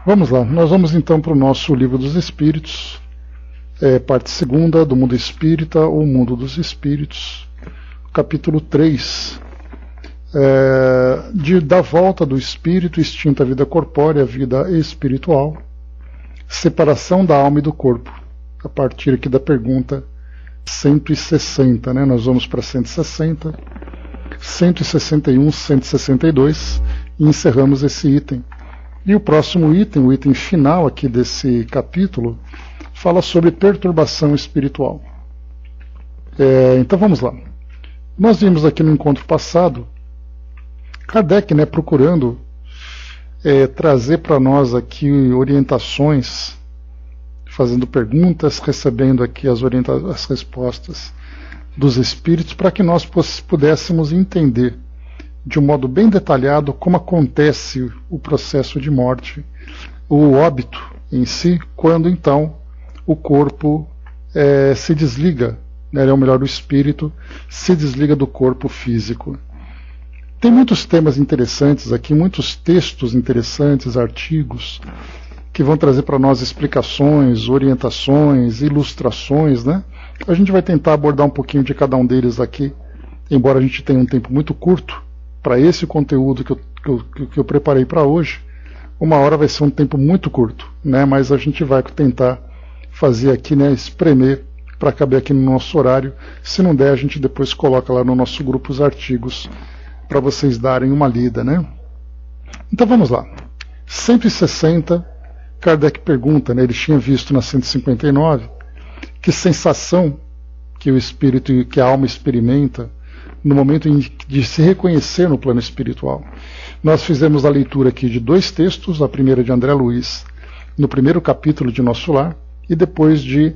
Vamos lá, nós vamos então para o nosso Livro dos Espíritos, parte 2 do Mundo Espírita, ou Mundo dos Espíritos, capítulo 3, da volta do espírito extinta à vida corpórea, à vida espiritual, separação da alma e do corpo, a partir aqui da pergunta 160, né? Nós vamos para 160, 161, 162 e encerramos esse item. E o próximo item, o item final aqui desse capítulo, fala sobre perturbação espiritual. Então vamos lá. Nós vimos aqui no encontro passado Kardec, né, procurando trazer para nós aqui orientações, fazendo perguntas, recebendo aqui as respostas dos espíritos, para que nós pudéssemos entender de um modo bem detalhado como acontece o processo de morte, o óbito em si, quando então o corpo se desliga, né, ou melhor, o espírito se desliga do corpo físico. Tem muitos temas interessantes aqui, muitos textos interessantes, artigos, que vão trazer para nós explicações, orientações, ilustrações, né? A gente vai tentar abordar um pouquinho de cada um deles aqui, embora a gente tenha um tempo muito curto para esse conteúdo que eu preparei para hoje. Uma hora vai ser um tempo muito curto, né? Mas a gente vai tentar fazer aqui, né, espremer para caber aqui no nosso horário. Se não der, a gente depois coloca lá no nosso grupo os artigos para vocês darem uma lida, né? Então vamos lá. 160, Kardec pergunta, né, ele tinha visto na 159 que sensação que o espírito e que a alma experimenta no momento de se reconhecer no plano espiritual. Nós fizemos a leitura aqui de dois textos, a primeira de André Luiz, no primeiro capítulo de Nosso Lar, e depois de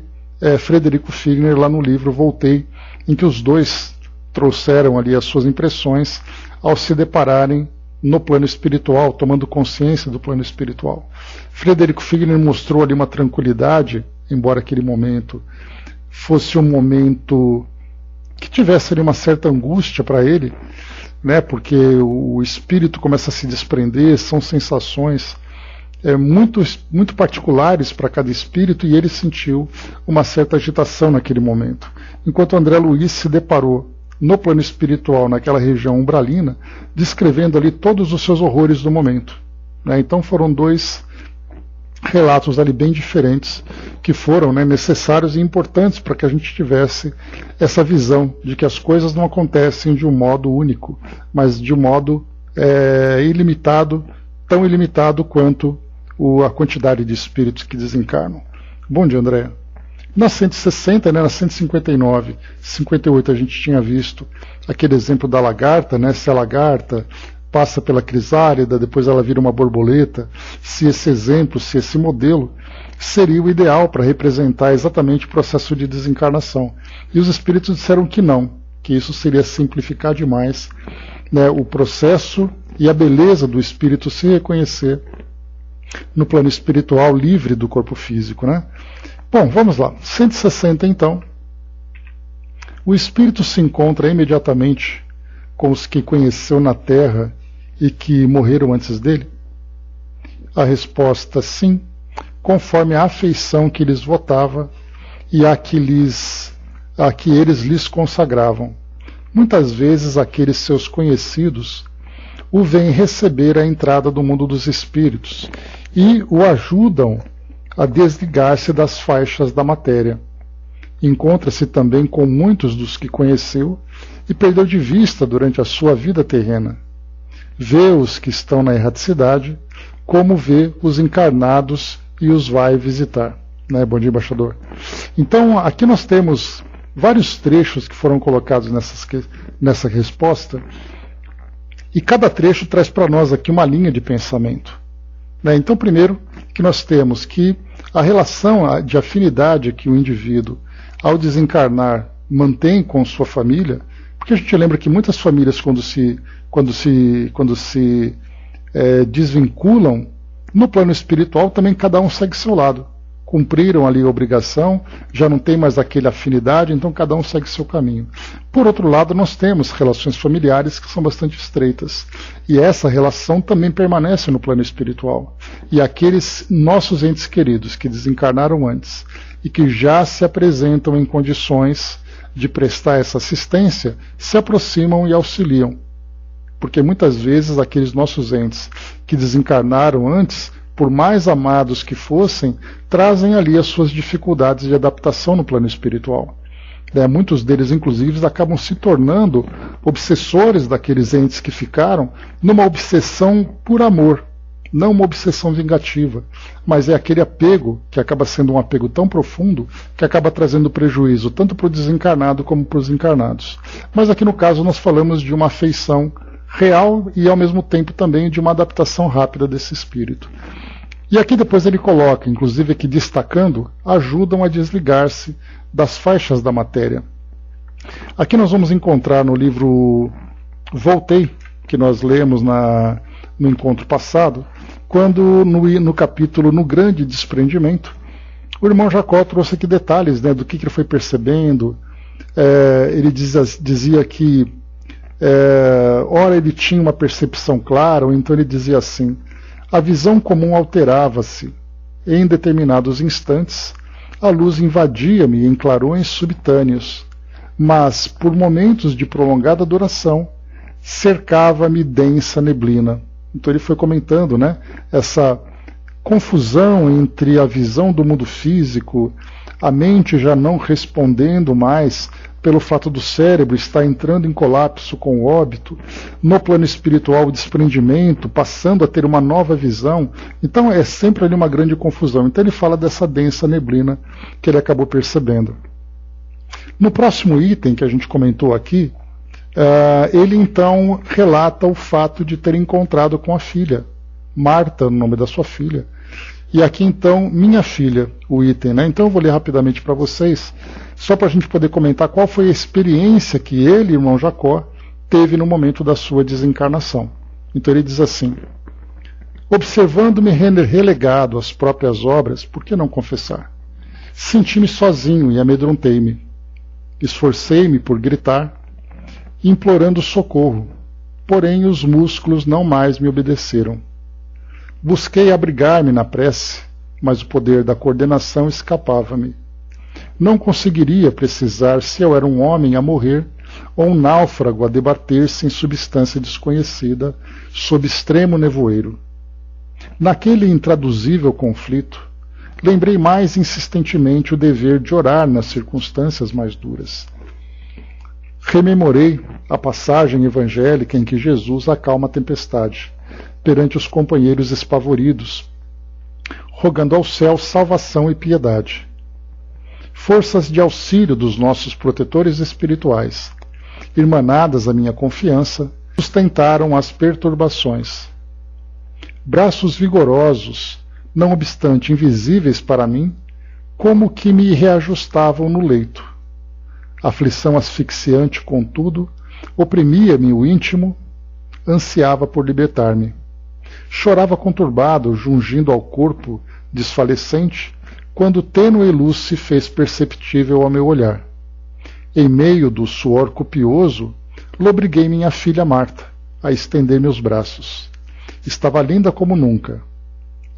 Frederico Figner, lá no livro Voltei, em que os dois trouxeram ali as suas impressões ao se depararem no plano espiritual, tomando consciência do plano espiritual. Frederico Figner mostrou ali uma tranquilidade, embora aquele momento fosse um momento que tivesse ali uma certa angústia para ele, né, porque o espírito começa a se desprender, são sensações muito particulares para cada espírito, e ele sentiu uma certa agitação naquele momento. Enquanto André Luiz se deparou no plano espiritual, naquela região umbralina, descrevendo ali todos os seus horrores do momento, né? Então foram dois relatos ali bem diferentes, que foram, né, necessários e importantes para que a gente tivesse essa visão de que as coisas não acontecem de um modo único, mas de um modo ilimitado, tão ilimitado quanto a quantidade de espíritos que desencarnam. Bom dia, André. Na 160, né, na 159, 58 a gente tinha visto aquele exemplo da lagarta, né, se a lagarta passa pela crisálida, depois ela vira uma borboleta, se esse exemplo, se esse modelo seria o ideal para representar exatamente o processo de desencarnação. E os espíritos disseram que não, que isso seria simplificar demais, né, o processo e a beleza do espírito se reconhecer no plano espiritual livre do corpo físico, né? Bom, vamos lá. 160 então. O espírito se encontra imediatamente com os que conheceu na Terra e que morreram antes dele? A resposta sim, conforme a afeição que lhes votava e a que eles lhes consagravam. Muitas vezes aqueles seus conhecidos o veem receber a entrada do mundo dos espíritos e o ajudam a desligar-se das faixas da matéria. Encontra-se também com muitos dos que conheceu e perdeu de vista durante a sua vida terrena. Vê os que estão na erraticidade, como vê os encarnados e os vai visitar. Né? Bom dia, embaixador. Então, aqui nós temos vários trechos que foram colocados nessa resposta, e cada trecho traz para nós aqui uma linha de pensamento. Né? Então, primeiro, que nós temos que a relação de afinidade que o indivíduo, ao desencarnar, mantém com sua família, porque a gente lembra que muitas famílias, quando se desvinculam, no plano espiritual também cada um segue seu lado, cumpriram ali a obrigação, já não tem mais aquela afinidade, então cada um segue seu caminho. Por outro lado, nós temos relações familiares que são bastante estreitas, e essa relação também permanece no plano espiritual. E aqueles nossos entes queridos que desencarnaram antes e que já se apresentam em condições de prestar essa assistência, se aproximam e auxiliam. Porque muitas vezes aqueles nossos entes que desencarnaram antes, por mais amados que fossem, trazem ali as suas dificuldades de adaptação no plano espiritual. Muitos deles, inclusive, acabam se tornando obsessores daqueles entes que ficaram, numa obsessão por amor, não uma obsessão vingativa, mas é aquele apego que acaba sendo um apego tão profundo que acaba trazendo prejuízo tanto para o desencarnado como para os encarnados. Mas aqui no caso nós falamos de uma afeição real e ao mesmo tempo também de uma adaptação rápida desse espírito. E aqui depois ele coloca, inclusive aqui destacando, ajudam a desligar-se das faixas da matéria. Aqui nós vamos encontrar no livro Voltei, que nós lemos no encontro passado, quando no capítulo No Grande Desprendimento, o irmão Jacó trouxe aqui detalhes, do que ele foi percebendo. Ele dizia que ora ele tinha uma percepção clara, ou então ele dizia assim: a visão comum alterava-se. Em determinados instantes, a luz invadia-me em clarões subitâneos, mas, por momentos de prolongada duração, cercava-me densa neblina. Então ele foi comentando, essa confusão entre a visão do mundo físico, a mente já não respondendo mais pelo fato do cérebro estar entrando em colapso com o óbito, no plano espiritual o desprendimento, passando a ter uma nova visão. Então é sempre ali uma grande confusão. Então ele fala dessa densa neblina que ele acabou percebendo. No próximo item que a gente comentou aqui, ele então relata o fato de ter encontrado com a filha, Marta, o nome da sua filha. E aqui então, minha filha, o item, Então eu vou ler rapidamente para vocês, só para a gente poder comentar qual foi a experiência que ele, irmão Jacó, teve no momento da sua desencarnação. Então ele diz assim: observando-me relegado às próprias obras, por que não confessar? Senti-me sozinho e amedrontei-me. Esforcei-me por gritar, implorando socorro, porém os músculos não mais me obedeceram. Busquei abrigar-me na prece, mas o poder da coordenação escapava-me. Não conseguiria precisar se eu era um homem a morrer ou um náufrago a debater-se em substância desconhecida, sob extremo nevoeiro. Naquele intraduzível conflito, lembrei mais insistentemente o dever de orar nas circunstâncias mais duras. Rememorei a passagem evangélica em que Jesus acalma a tempestade perante os companheiros espavoridos, rogando ao céu salvação e piedade. Forças de auxílio dos nossos protetores espirituais, irmanadas à minha confiança, sustentaram as perturbações. Braços vigorosos, não obstante invisíveis para mim, como que me reajustavam no leito. Aflição asfixiante, contudo, oprimia-me o íntimo, ansiava por libertar-me. Chorava conturbado, jungindo ao corpo desfalecente, quando tênue luz se fez perceptível ao meu olhar. Em meio do suor copioso, lobriguei minha filha Marta a estender meus braços. Estava linda como nunca.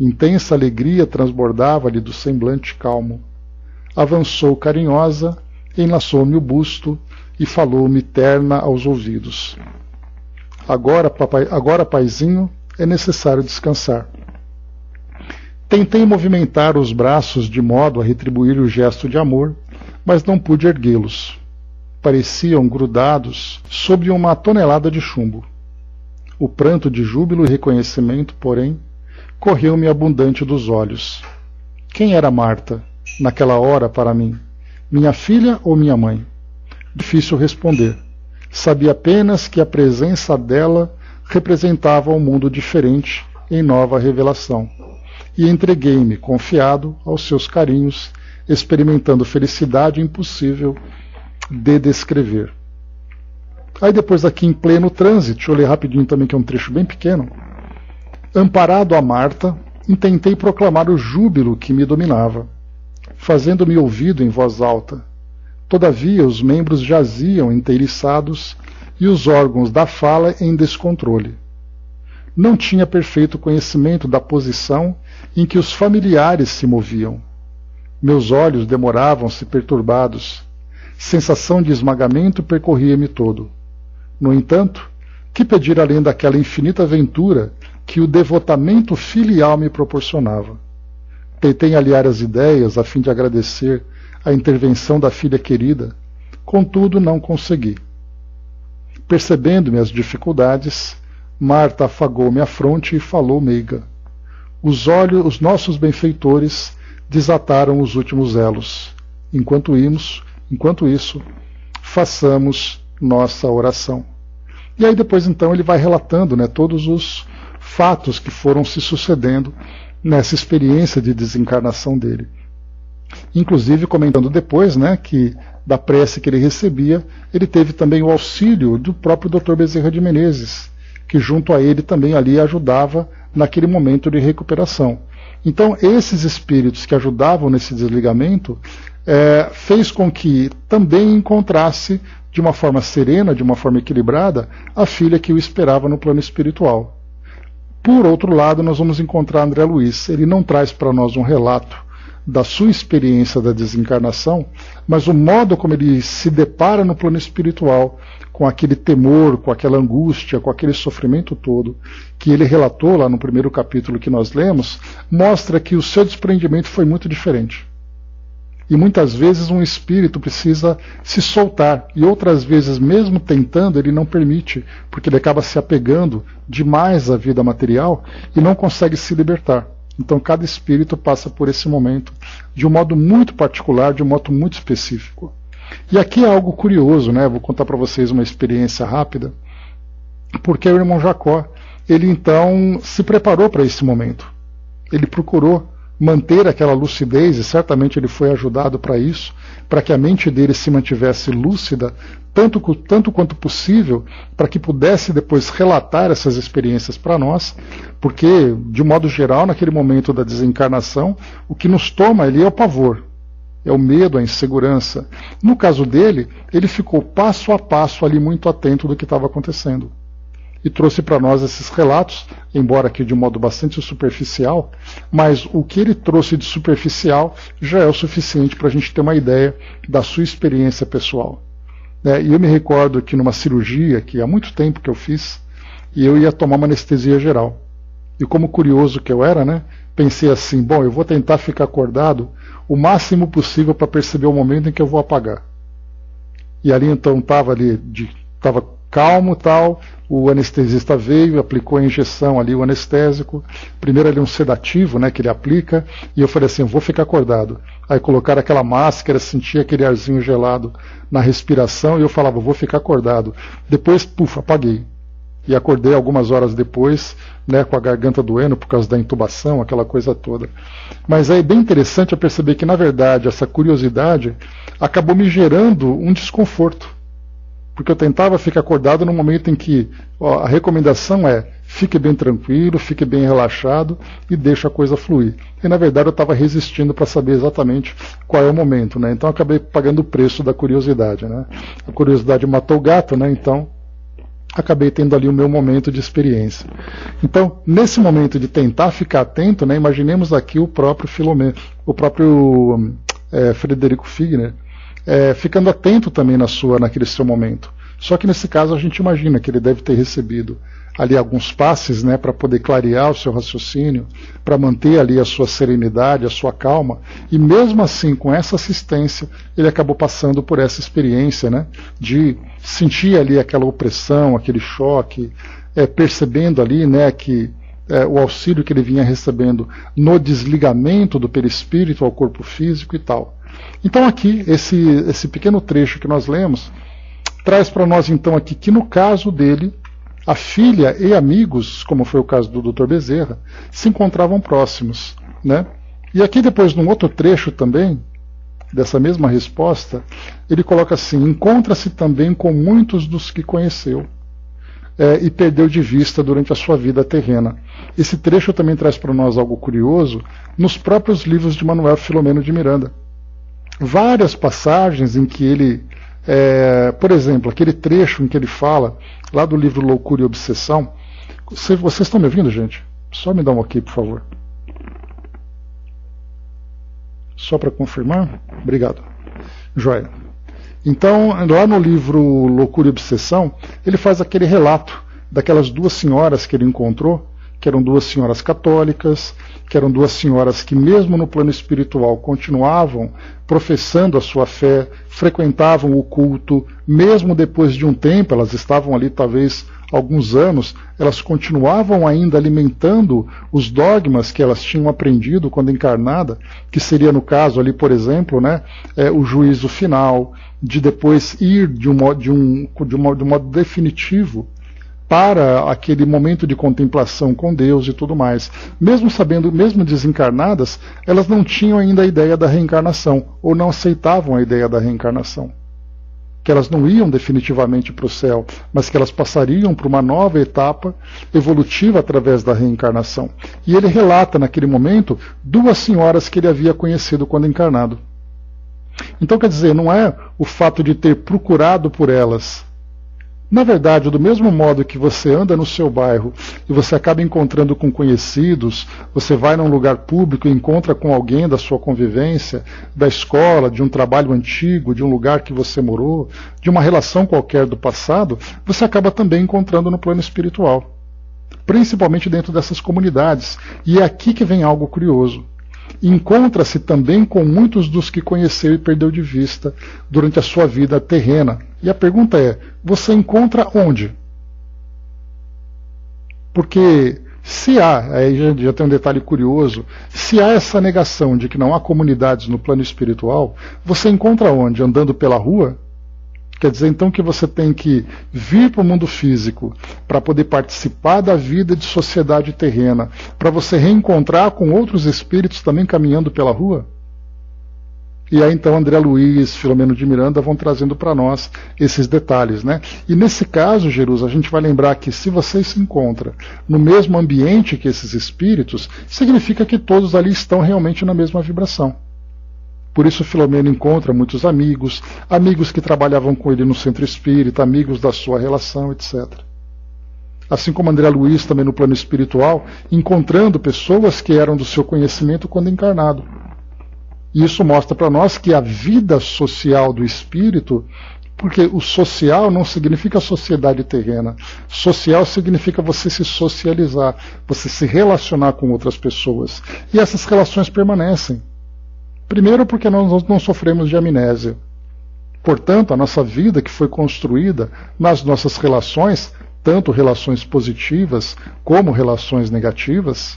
Intensa alegria transbordava-lhe do semblante calmo. Avançou carinhosa, enlaçou-me o busto e falou-me terna aos ouvidos. Agora, paizinho, é necessário descansar. Tentei movimentar os braços de modo a retribuir o gesto de amor, mas não pude erguê-los. Pareciam grudados sobre uma tonelada de chumbo. O pranto de júbilo e reconhecimento, porém, correu-me abundante dos olhos. Quem era Marta, naquela hora, para mim? Minha filha ou minha mãe? Difícil responder. Sabia apenas que a presença dela representava um mundo diferente em nova revelação. E entreguei-me, confiado, aos seus carinhos, experimentando felicidade impossível de descrever. Aí depois aqui em pleno trânsito, deixa eu ler rapidinho também, que é um trecho bem pequeno. Amparado a Marta, intentei proclamar o júbilo que me dominava, fazendo-me ouvido em voz alta. Todavia os membros jaziam inteiriçados e os órgãos da fala em descontrole. Não tinha perfeito conhecimento da posição em que os familiares se moviam. Meus olhos demoravam-se perturbados. Sensação de esmagamento percorria-me todo. No entanto, que pedir além daquela infinita aventura que o devotamento filial me proporcionava? Tentei aliar as ideias a fim de agradecer a intervenção da filha querida, contudo não consegui. Percebendo-me as dificuldades, Marta afagou-me a fronte e falou meiga. Os nossos benfeitores desataram os últimos elos. Enquanto isso, façamos nossa oração. E aí depois então ele vai relatando, né, todos os fatos que foram se sucedendo nessa experiência de desencarnação dele. Inclusive comentando depois, né, que da prece que ele recebia, ele teve também o auxílio do próprio Dr. Bezerra de Menezes, que junto a ele também ali ajudava naquele momento de recuperação. Então esses espíritos que ajudavam nesse desligamento fez com que também encontrasse de uma forma serena, de uma forma equilibrada, a filha que o esperava no plano espiritual. Por outro lado, nós vamos encontrar André Luiz. Ele não traz para nós um relato da sua experiência da desencarnação, mas o modo como ele se depara no plano espiritual, com aquele temor, com aquela angústia, com aquele sofrimento todo, que ele relatou lá no primeiro capítulo que nós lemos, mostra que o seu desprendimento foi muito diferente. E muitas vezes um espírito precisa se soltar, e outras vezes, mesmo tentando, ele não permite, porque ele acaba se apegando demais à vida material e não consegue se libertar. Então cada espírito passa por esse momento de um modo muito particular, de um modo muito específico. E aqui é algo curioso, né? Vou contar para vocês uma experiência rápida, porque o irmão Jacó, ele então se preparou para esse momento. Ele procurou manter aquela lucidez, e certamente ele foi ajudado para isso, para que a mente dele se mantivesse lúcida, tanto quanto possível, para que pudesse depois relatar essas experiências para nós, porque, de um modo geral, naquele momento da desencarnação, o que nos toma ali é o pavor, é o medo, a insegurança. No caso dele, ele ficou passo a passo ali muito atento do que estava acontecendo. E trouxe para nós esses relatos, embora aqui de um modo bastante superficial, mas o que ele trouxe de superficial já é o suficiente para a gente ter uma ideia da sua experiência pessoal. E eu me recordo que numa cirurgia, que há muito tempo que eu fiz, e eu ia tomar uma anestesia geral. E como curioso que eu era, né, pensei assim, bom, eu vou tentar ficar acordado o máximo possível para perceber o momento em que eu vou apagar. E ali então estava calmo, tal, o anestesista veio, aplicou a injeção ali, o anestésico, primeiro ali um sedativo, né, que ele aplica, e eu falei assim, vou ficar acordado. Aí colocaram aquela máscara, sentia aquele arzinho gelado na respiração, e eu falava, vou ficar acordado. Depois, apaguei. E acordei algumas horas depois, né, com a garganta doendo por causa da intubação, aquela coisa toda. Mas é bem interessante eu perceber que, na verdade, essa curiosidade acabou me gerando um desconforto. Porque eu tentava ficar acordado no momento em que a recomendação é fique bem tranquilo, fique bem relaxado e deixe a coisa fluir. E na verdade eu estava resistindo para saber exatamente qual é o momento, né? Então eu acabei pagando o preço da curiosidade, né? A curiosidade matou o gato, né? Então acabei tendo ali o meu momento de experiência. Então, nesse momento de tentar ficar atento, né, imaginemos aqui o próprio Frederico Figner, ficando atento também naquele seu momento. Só que nesse caso a gente imagina que ele deve ter recebido ali alguns passes, né, para poder clarear o seu raciocínio, para manter ali a sua serenidade, a sua calma, e mesmo assim, com essa assistência, ele acabou passando por essa experiência, né, de sentir ali aquela opressão, aquele choque, percebendo ali, né, que o auxílio que ele vinha recebendo no desligamento do perispírito ao corpo físico e tal. Então aqui, esse pequeno trecho que nós lemos, traz para nós então aqui que no caso dele, a filha e amigos, como foi o caso do Dr. Bezerra, se encontravam próximos, né? E aqui depois, num outro trecho também, dessa mesma resposta, ele coloca assim, encontra-se também com muitos dos que conheceu e perdeu de vista durante a sua vida terrena. Esse trecho também traz para nós algo curioso nos próprios livros de Manuel Filomeno de Miranda. várias passagens em que ele, por exemplo, aquele trecho em que ele fala, lá do livro Loucura e Obsessão. Vocês estão me ouvindo, gente? Só me dá um ok, por favor. Só para confirmar? Obrigado. Joia. Então, lá no livro Loucura e Obsessão, ele faz aquele relato daquelas duas senhoras que ele encontrou, que eram duas senhoras católicas, que eram duas senhoras que mesmo no plano espiritual continuavam professando a sua fé, frequentavam o culto, mesmo depois de um tempo, elas estavam ali talvez alguns anos, elas continuavam ainda alimentando os dogmas que elas tinham aprendido quando encarnada, que seria no caso ali, por exemplo, né, o juízo final, de depois ir de um modo definitivo para aquele momento de contemplação com Deus e tudo mais. Mesmo sabendo, mesmo desencarnadas, elas não tinham ainda a ideia da reencarnação, ou não aceitavam a ideia da reencarnação. Que elas não iam definitivamente para o céu, mas que elas passariam para uma nova etapa evolutiva através da reencarnação. E ele relata naquele momento duas senhoras que ele havia conhecido quando encarnado. Então, quer dizer, não é o fato de ter procurado por elas. Na verdade, do mesmo modo que você anda no seu bairro e você acaba encontrando com conhecidos, você vai num lugar público e encontra com alguém da sua convivência, da escola, de um trabalho antigo, de um lugar que você morou, de uma relação qualquer do passado, você acaba também encontrando no plano espiritual, principalmente dentro dessas comunidades. E é aqui que vem algo curioso. Encontra-se também com muitos dos que conheceu e perdeu de vista durante a sua vida terrena. E a pergunta é, você encontra onde? Porque se há, aí já tem um detalhe curioso, se há essa negação de que não há comunidades no plano espiritual, você encontra onde? Andando pela rua? Quer dizer, então, que você tem que vir para o mundo físico para poder participar da vida de sociedade terrena, para você reencontrar com outros espíritos também caminhando pela rua? E aí, então, André Luiz, Filomeno de Miranda vão trazendo para nós esses detalhes, né? E nesse caso, Jerusa, a gente vai lembrar que se você se encontra no mesmo ambiente que esses espíritos, significa que todos ali estão realmente na mesma vibração. Por isso Filomeno encontra muitos amigos, amigos que trabalhavam com ele no centro espírita, amigos da sua relação, etc. Assim como André Luiz, também no plano espiritual, encontrando pessoas que eram do seu conhecimento quando encarnado. E isso mostra para nós que a vida social do espírito, porque o social não significa sociedade terrena. Social significa você se socializar, você se relacionar com outras pessoas. E essas relações permanecem. Primeiro porque nós não sofremos de amnésia. Portanto, a nossa vida que foi construída nas nossas relações, tanto relações positivas como relações negativas,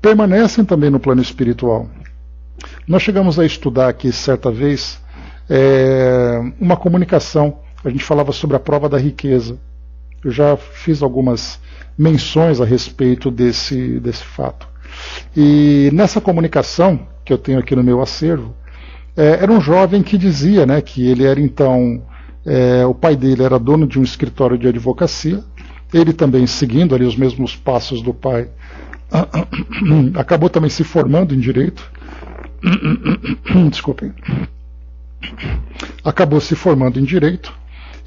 permanecem também no plano espiritual. Nós chegamos a estudar aqui, certa vez, uma comunicação. A gente falava sobre a prova da riqueza. Eu já fiz algumas menções a respeito desse fato. E nessa comunicação que eu tenho aqui no meu acervo, era um jovem que dizia, né, que ele era então, o pai dele era dono de um escritório de advocacia, ele também seguindo ali os mesmos passos do pai, acabou também se formando em direito, desculpem, acabou se formando em direito.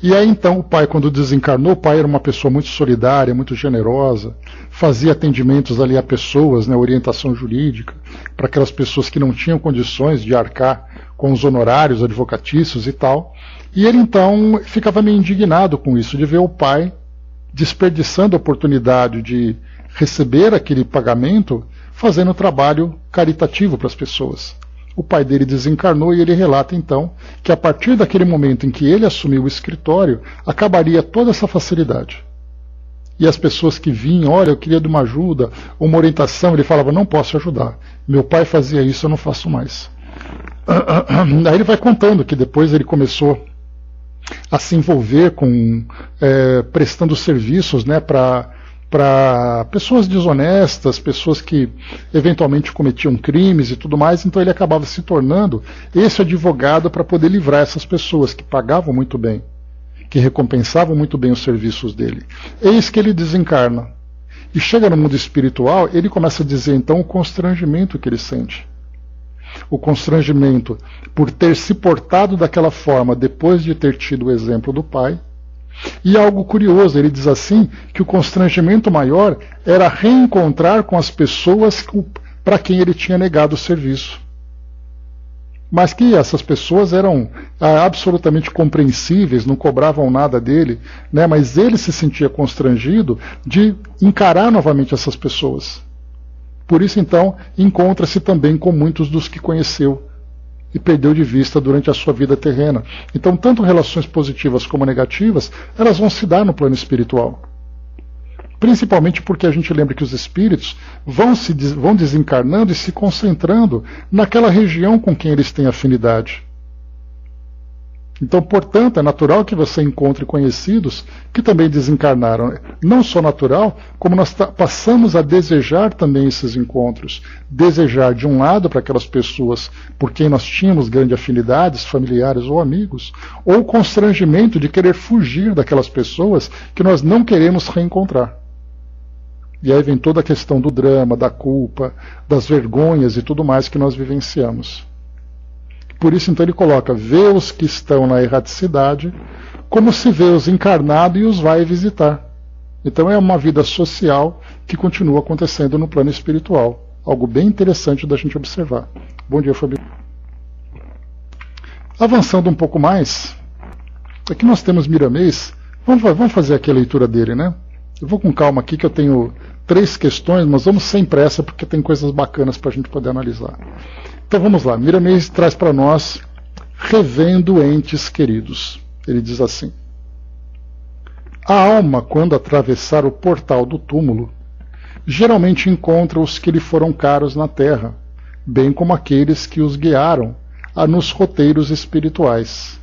E aí então o pai, quando desencarnou, o pai era uma pessoa muito solidária, muito generosa, fazia atendimentos ali a pessoas, né, orientação jurídica, para aquelas pessoas que não tinham condições de arcar com os honorários advocatícios e tal. E ele então ficava meio indignado com isso, de ver o pai desperdiçando a oportunidade de receber aquele pagamento, fazendo trabalho caritativo para as pessoas. O pai dele desencarnou e ele relata então que a partir daquele momento em que ele assumiu o escritório, acabaria toda essa facilidade. E as pessoas que vinham, olha, eu queria de uma ajuda, uma orientação, ele falava, não posso ajudar. Meu pai fazia isso, eu não faço mais. Aí ele vai contando que depois ele começou a se envolver com prestando serviços, né, para pessoas desonestas, pessoas que eventualmente cometiam crimes e tudo mais, então ele acabava se tornando esse advogado para poder livrar essas pessoas que pagavam muito bem, que recompensavam muito bem os serviços dele. Eis que ele desencarna. E chega no mundo espiritual, ele começa a dizer então o constrangimento que ele sente. o constrangimento por ter se portado daquela forma depois de ter tido o exemplo do pai. E algo curioso, ele diz assim, que o constrangimento maior era reencontrar com as pessoas para quem ele tinha negado o serviço. Mas que essas pessoas eram absolutamente compreensíveis, não cobravam nada dele, né? Mas ele se sentia constrangido de encarar novamente essas pessoas. Por isso, então, encontra-se também com muitos dos que conheceu e perdeu de vista durante a sua vida terrena. Então, tanto relações positivas como negativas, elas vão se dar no plano espiritual. Principalmente porque a gente lembra que os espíritos vão desencarnando e se concentrando naquela região com quem eles têm afinidade. Então, portanto, é natural que você encontre conhecidos que também desencarnaram. Não só natural, como nós passamos a desejar também esses encontros. Desejar, de um lado, para aquelas pessoas por quem nós tínhamos grandes afinidades, familiares ou amigos, ou constrangimento de querer fugir daquelas pessoas que nós não queremos reencontrar. E aí vem toda a questão do drama, da culpa, das vergonhas e tudo mais que nós vivenciamos. Por isso, então, ele coloca: vê os que estão na erraticidade como se vê os encarnados e os vai visitar. Então é uma vida social que continua acontecendo no plano espiritual. Algo bem interessante da gente observar. Bom dia, Fabio. Avançando um pouco mais, aqui nós temos Miramês. Vamos fazer aqui a leitura dele, né? Eu vou com calma aqui, que eu tenho 3 questões, mas vamos sem pressa, porque tem coisas bacanas para a gente poder analisar. Então vamos lá, Miramês traz para nós Revendo Entes Queridos. Ele diz assim: a alma, quando atravessar o portal do túmulo, geralmente encontra os que lhe foram caros na terra, bem como aqueles que os guiaram nos roteiros espirituais.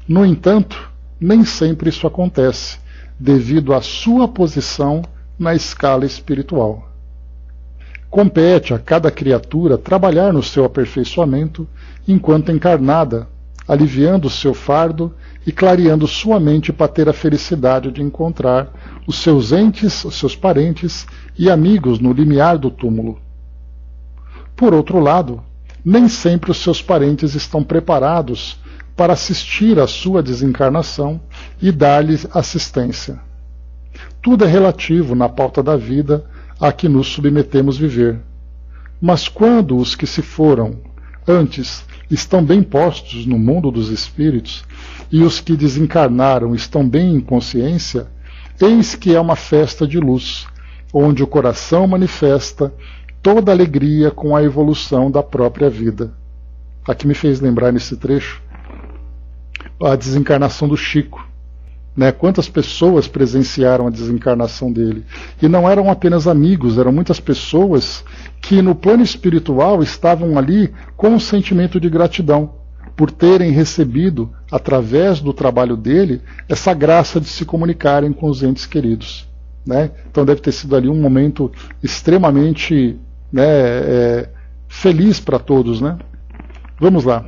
No entanto, nem sempre isso acontece, devido à sua posição na escala espiritual. Compete a cada criatura trabalhar no seu aperfeiçoamento enquanto encarnada, aliviando o seu fardo e clareando sua mente para ter a felicidade de encontrar os seus entes, os seus parentes e amigos no limiar do túmulo. Por outro lado, nem sempre os seus parentes estão preparados para assistir à sua desencarnação e dar-lhes assistência. Tudo é relativo na pauta da vida a que nos submetemos viver. Mas quando os que se foram antes estão bem postos no mundo dos espíritos e os que desencarnaram estão bem em consciência, eis que é uma festa de luz, onde o coração manifesta toda a alegria com a evolução da própria vida. Aqui me fez lembrar nesse trecho a desencarnação do Chico. Quantas pessoas presenciaram a desencarnação dele? E não eram apenas amigos, eram muitas pessoas que no plano espiritual estavam ali com um sentimento de gratidão por terem recebido, através do trabalho dele, essa graça de se comunicarem com os entes queridos. Então deve ter sido ali um momento extremamente feliz para todos. Vamos lá.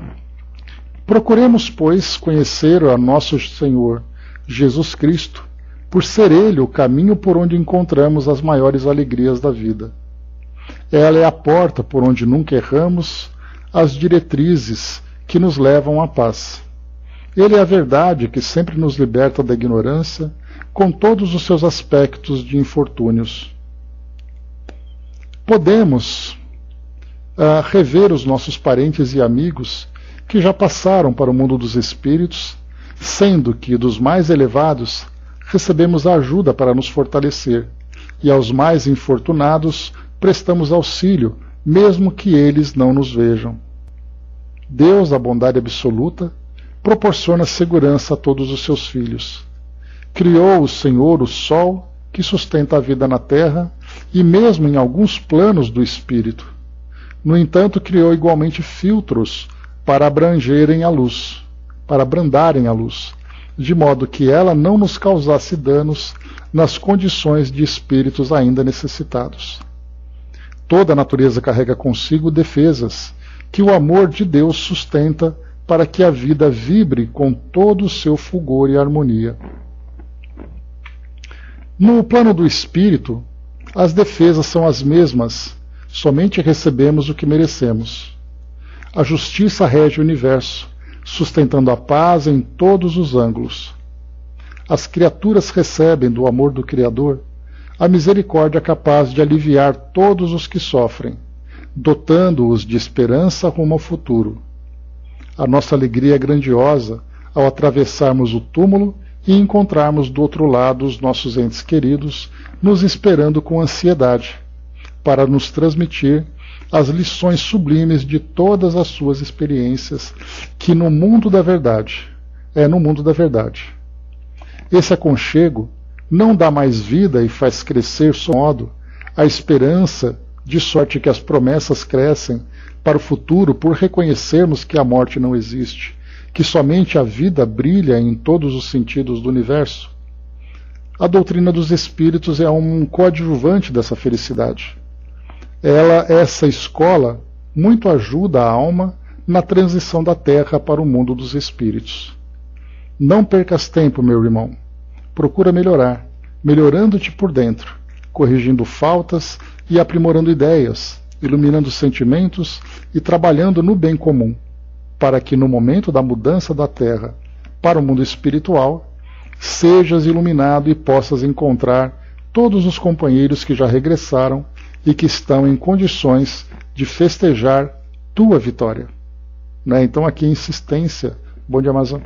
Procuremos, pois, conhecer a nosso Senhor Jesus Cristo, por ser Ele o caminho por onde encontramos as maiores alegrias da vida. Ela é a porta por onde nunca erramos, as diretrizes que nos levam à paz. Ele é a verdade que sempre nos liberta da ignorância, com todos os seus aspectos de infortúnios. Podemos rever os nossos parentes e amigos que já passaram para o mundo dos espíritos, sendo que dos mais elevados recebemos a ajuda para nos fortalecer, e aos mais infortunados prestamos auxílio, mesmo que eles não nos vejam. Deus, a bondade absoluta, proporciona segurança a todos os seus filhos. Criou o Senhor o sol, que sustenta a vida na terra, e mesmo em alguns planos do espírito. No entanto, criou igualmente filtros para abrangerem a luz, para abrandarem a luz, de modo que ela não nos causasse danos nas condições de espíritos ainda necessitados. Toda a natureza carrega consigo defesas que o amor de Deus sustenta para que a vida vibre com todo o seu fulgor e harmonia. No plano do espírito, as defesas são as mesmas, somente recebemos o que merecemos. A justiça rege o universo, sustentando a paz em todos os ângulos. As criaturas recebem do amor do Criador a misericórdia capaz de aliviar todos os que sofrem, dotando-os de esperança rumo ao futuro. A nossa alegria é grandiosa ao atravessarmos o túmulo e encontrarmos do outro lado os nossos entes queridos, nos esperando com ansiedade, para nos transmitir as lições sublimes de todas as suas experiências, que no mundo da verdade, esse aconchego não dá mais vida e faz crescer, sob modo, a esperança, de sorte que as promessas crescem para o futuro por reconhecermos que a morte não existe, que somente a vida brilha em todos os sentidos do universo. A doutrina dos espíritos é um coadjuvante dessa felicidade. Essa escola, muito ajuda a alma na transição da Terra para o mundo dos espíritos. Não percas tempo, meu irmão. Procura melhorar, melhorando-te por dentro, corrigindo faltas e aprimorando ideias, iluminando sentimentos e trabalhando no bem comum, para que no momento da mudança da Terra para o mundo espiritual, sejas iluminado e possas encontrar todos os companheiros que já regressaram e que estão em condições de festejar tua vitória. Né? Então aqui a insistência, bom dia Amazon,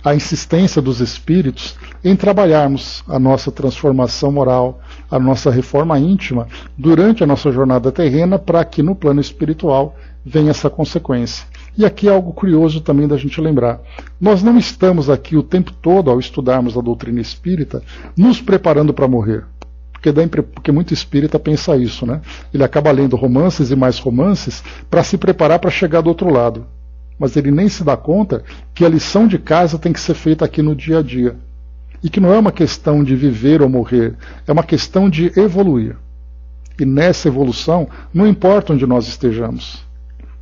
a insistência dos espíritos em trabalharmos a nossa transformação moral, a nossa reforma íntima durante a nossa jornada terrena, para que no plano espiritual venha essa consequência. E aqui é algo curioso também da gente lembrar. Nós não estamos aqui o tempo todo, ao estudarmos a doutrina espírita, nos preparando para morrer. Porque muito espírita pensa isso, né? Ele acaba lendo romances e mais romances para se preparar para chegar do outro lado. Mas ele nem se dá conta que a lição de casa tem que ser feita aqui no dia a dia. E que não é uma questão de viver ou morrer, é uma questão de evoluir. E nessa evolução, não importa onde nós estejamos.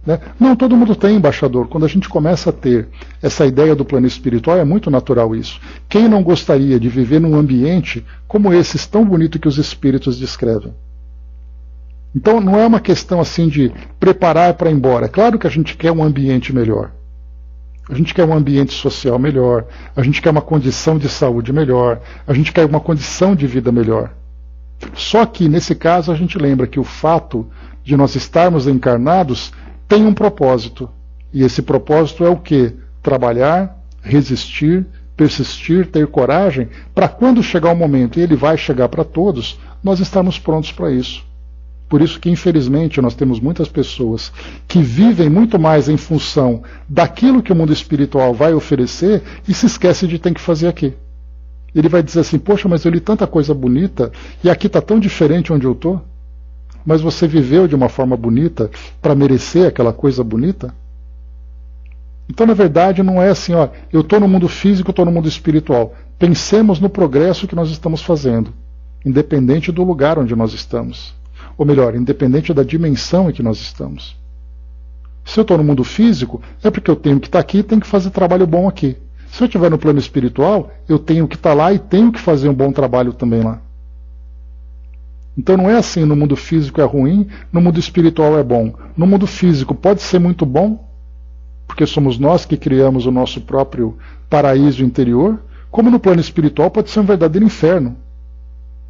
Né? Não todo mundo tem embaixador. Quando a gente começa a ter essa ideia do plano espiritual, é muito natural isso. Quem não gostaria de viver num ambiente como esse tão bonito que os espíritos descrevem? Então não é uma questão assim de preparar para ir embora. É claro que a gente quer um ambiente melhor. A gente quer um ambiente social melhor, a gente quer uma condição de saúde melhor, a gente quer uma condição de vida melhor. Só que, nesse caso, a gente lembra que o fato de nós estarmos encarnados tem um propósito. E esse propósito é o quê? Trabalhar, resistir, persistir, ter coragem, para quando chegar o momento, e ele vai chegar para todos, nós estarmos prontos para isso. Por isso que, infelizmente, nós temos muitas pessoas que vivem muito mais em função daquilo que o mundo espiritual vai oferecer e se esquece de ter que fazer aqui. Ele vai dizer assim, poxa, mas eu li tanta coisa bonita e aqui está tão diferente onde eu estou. Mas você viveu de uma forma bonita para merecer aquela coisa bonita? Então, na verdade, não é assim, ó, eu estou no mundo físico, estou no mundo espiritual. Pensemos no progresso que nós estamos fazendo, independente do lugar onde nós estamos. Ou melhor, independente da dimensão em que nós estamos. Se eu estou no mundo físico, é porque eu tenho que estar aqui e tenho que fazer trabalho bom aqui. Se eu estiver no plano espiritual, eu tenho que estar lá e tenho que fazer um bom trabalho também lá. Então não é assim, no mundo físico é ruim, no mundo espiritual é bom. No mundo físico pode ser muito bom, porque somos nós que criamos o nosso próprio paraíso interior, como no plano espiritual pode ser um verdadeiro inferno,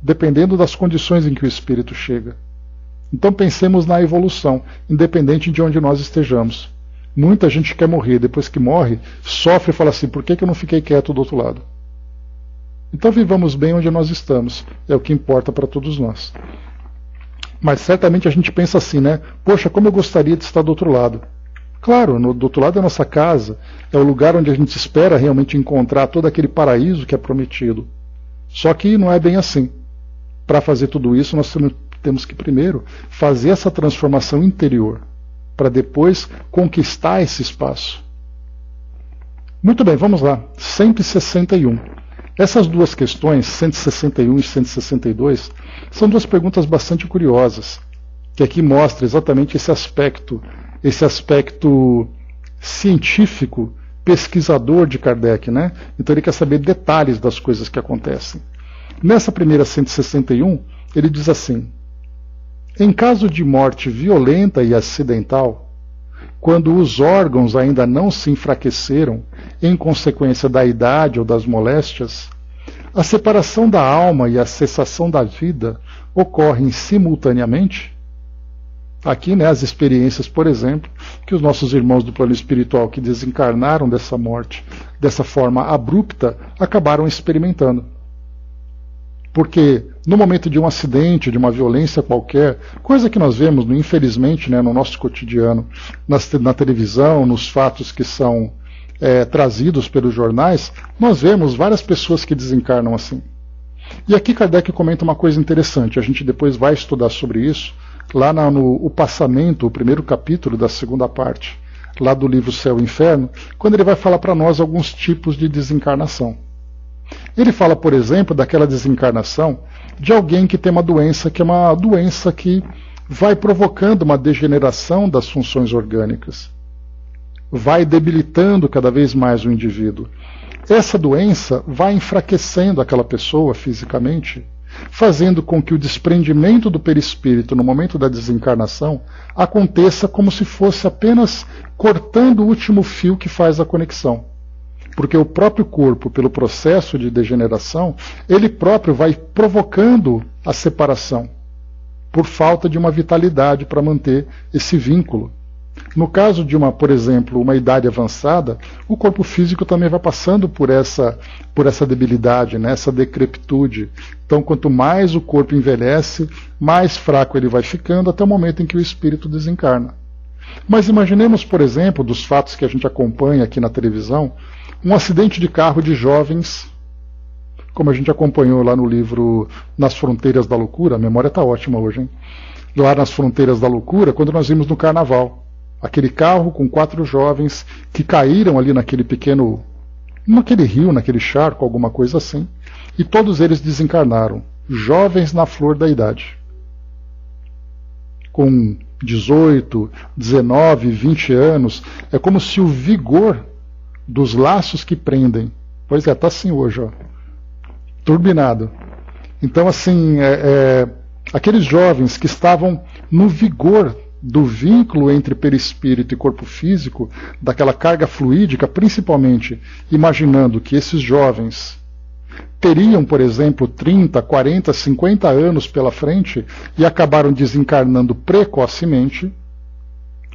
dependendo das condições em que o espírito chega. Então pensemos na evolução, independente de onde nós estejamos. Muita gente quer morrer, depois que morre, sofre e fala assim, por que eu não fiquei quieto do outro lado? Então vivamos bem onde nós estamos, é o que importa para todos nós. Mas certamente a gente pensa assim, né? Poxa, como eu gostaria de estar do outro lado. Claro, do outro lado é a nossa casa, é o lugar onde a gente espera realmente encontrar todo aquele paraíso que é prometido. Só que não é bem assim. Para fazer tudo isso, nós temos que primeiro fazer essa transformação interior, para depois conquistar esse espaço. Muito bem, vamos lá. 161. Essas duas questões, 161 e 162, são duas perguntas bastante curiosas, que aqui mostram exatamente esse aspecto científico, pesquisador de Kardec, né? Então ele quer saber detalhes das coisas que acontecem. Nessa primeira 161, ele diz assim: em caso de morte violenta e acidental, quando os órgãos ainda não se enfraqueceram em consequência da idade ou das moléstias, a separação da alma e a cessação da vida ocorrem simultaneamente? Aqui, as experiências, por exemplo, que os nossos irmãos do plano espiritual que desencarnaram dessa morte, dessa forma abrupta, acabaram experimentando. Porque no momento de um acidente, de uma violência qualquer, coisa que nós vemos, infelizmente, no nosso cotidiano, na televisão, nos fatos que são trazidos pelos jornais, nós vemos várias pessoas que desencarnam assim. E aqui Kardec comenta uma coisa interessante, a gente depois vai estudar sobre isso, lá no O Passamento, o primeiro capítulo da segunda parte, lá do livro Céu e Inferno, quando ele vai falar para nós alguns tipos de desencarnação. Ele fala, por exemplo, daquela desencarnação de alguém que tem uma doença que é uma doença que vai provocando uma degeneração das funções orgânicas, vai debilitando cada vez mais o indivíduo. Essa doença vai enfraquecendo aquela pessoa fisicamente, fazendo com que o desprendimento do perispírito no momento da desencarnação aconteça como se fosse apenas cortando o último fio que faz a conexão. Porque o próprio corpo, pelo processo de degeneração, ele próprio vai provocando a separação, por falta de uma vitalidade para manter esse vínculo. No caso de por exemplo, uma idade avançada, o corpo físico também vai passando por essa debilidade, essa decrepitude. Então, quanto mais o corpo envelhece, mais fraco ele vai ficando até o momento em que o espírito desencarna. Mas imaginemos, por exemplo, dos fatos que a gente acompanha aqui na televisão, um acidente de carro de jovens, como a gente acompanhou lá no livro Nas Fronteiras da Loucura. A memória está ótima hoje, hein? Lá nas Fronteiras da Loucura, quando nós vimos no carnaval. Aquele carro com 4 jovens que caíram ali naquele rio, naquele charco, alguma coisa assim, e todos eles desencarnaram, jovens na flor da idade. Com 18, 19, 20 anos, é como se o vigor dos laços que prendem, pois está assim hoje, turbinado. Então, assim, aqueles jovens que estavam no vigor do vínculo entre perispírito e corpo físico, daquela carga fluídica, principalmente imaginando que esses jovens teriam, por exemplo, 30, 40, 50 anos pela frente e acabaram desencarnando precocemente.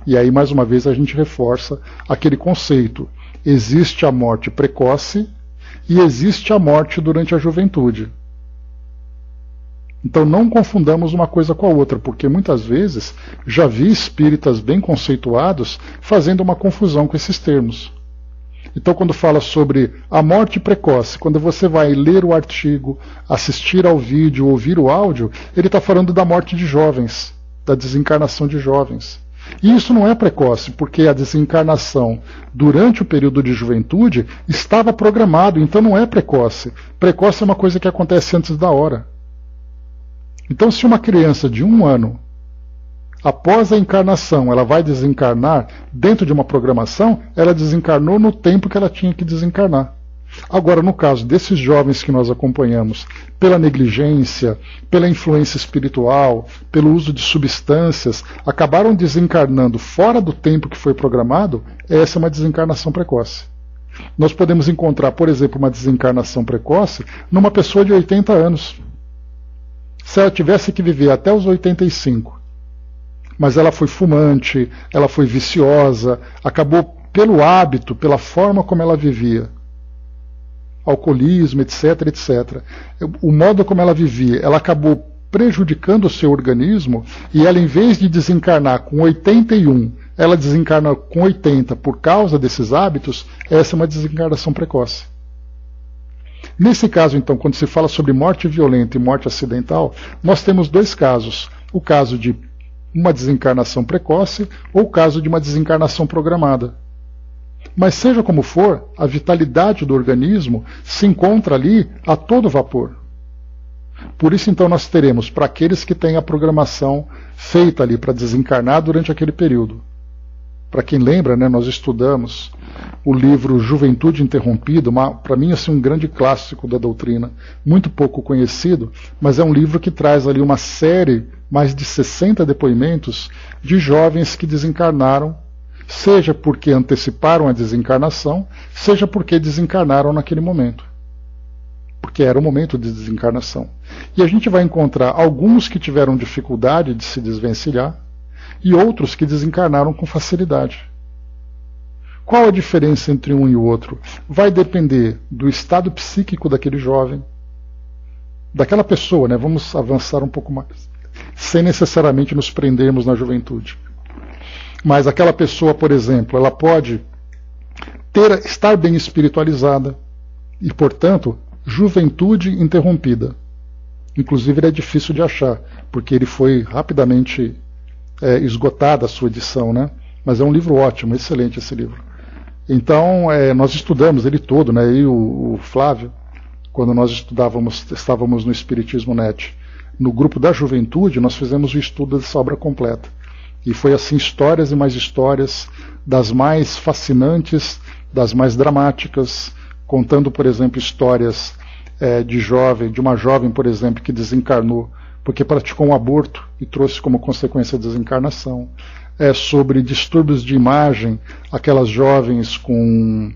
E aí, mais uma vez, a gente reforça aquele conceito. Existe a morte precoce e existe a morte durante a juventude. Então não confundamos uma coisa com a outra, porque muitas vezes já vi espíritas bem conceituados fazendo uma confusão com esses termos. Então quando fala sobre a morte precoce, quando você vai ler o artigo, assistir ao vídeo, ouvir o áudio, ele está falando da morte de jovens, da desencarnação de jovens. E isso não é precoce, porque a desencarnação durante o período de juventude estava programado, então não é precoce. Precoce é uma coisa que acontece antes da hora. Então, se uma criança de 1 ano, após a encarnação, ela vai desencarnar dentro de uma programação, ela desencarnou no tempo que ela tinha que desencarnar. Agora, no caso desses jovens que nós acompanhamos, pela negligência, pela influência espiritual, pelo uso de substâncias, acabaram desencarnando fora do tempo que foi programado, essa é uma desencarnação precoce. Nós podemos encontrar, por exemplo, uma desencarnação precoce numa pessoa de 80 anos. Se ela tivesse que viver até os 85, mas ela foi fumante, ela foi viciosa, acabou pelo hábito, pela forma como ela vivia, alcoolismo, etc, etc. O modo como ela vivia, ela acabou prejudicando o seu organismo e ela, em vez de desencarnar com 81, ela desencarna com 80 por causa desses hábitos, essa é uma desencarnação precoce. Nesse caso, então, quando se fala sobre morte violenta e morte acidental, nós temos 2 casos. O caso de uma desencarnação precoce ou o caso de uma desencarnação programada. Mas seja como for, a vitalidade do organismo se encontra ali a todo vapor. Por isso, então, nós teremos, para aqueles que têm a programação feita ali para desencarnar durante aquele período. Para quem lembra, nós estudamos o livro Juventude Interrompida, para mim assim, um grande clássico da doutrina, muito pouco conhecido, mas é um livro que traz ali uma série, mais de 60 depoimentos de jovens que desencarnaram seja porque anteciparam a desencarnação, seja porque desencarnaram naquele momento, porque era o momento de desencarnação. E a gente vai encontrar alguns que tiveram dificuldade de se desvencilhar e outros que desencarnaram com facilidade. Qual a diferença entre um e o outro? Vai depender do estado psíquico daquele jovem, daquela pessoa, né? Vamos avançar um pouco mais, sem necessariamente nos prendermos na juventude. Mas aquela pessoa, por exemplo, ela pode estar bem espiritualizada e, portanto, juventude interrompida. Inclusive ele é difícil de achar, porque ele foi rapidamente esgotada a sua edição, né? Mas é um livro ótimo, excelente esse livro. Então, nós estudamos ele todo, né? Eu e o Flávio, quando nós estávamos no Espiritismo Net, no grupo da juventude, nós fizemos o estudo dessa obra completa. E foi assim, histórias e mais histórias, das mais fascinantes, das mais dramáticas, contando, por exemplo, histórias de uma jovem, por exemplo, que desencarnou porque praticou um aborto e trouxe como consequência a desencarnação. Sobre distúrbios de imagem, aquelas jovens com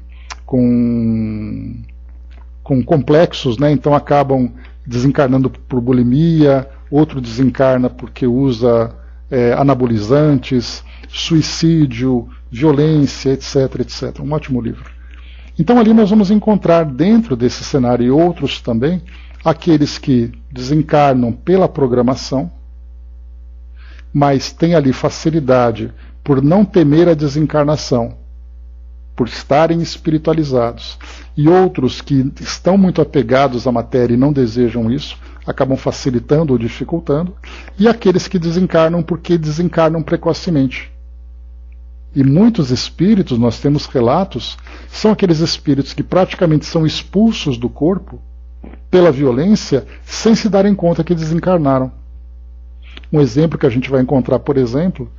complexos, né? Então acabam desencarnando por bulimia, outro desencarna porque usa anabolizantes, suicídio, violência, etc, etc. Um ótimo livro. Então ali nós vamos encontrar dentro desse cenário e outros também, aqueles que desencarnam pela programação, mas têm ali facilidade por não temer a desencarnação, por estarem espiritualizados, e outros que estão muito apegados à matéria e não desejam isso, acabam facilitando ou dificultando, e aqueles que desencarnam porque desencarnam precocemente. E muitos espíritos, nós temos relatos, são aqueles espíritos que praticamente são expulsos do corpo pela violência, sem se darem conta que desencarnaram. Um exemplo que a gente vai encontrar, por exemplo,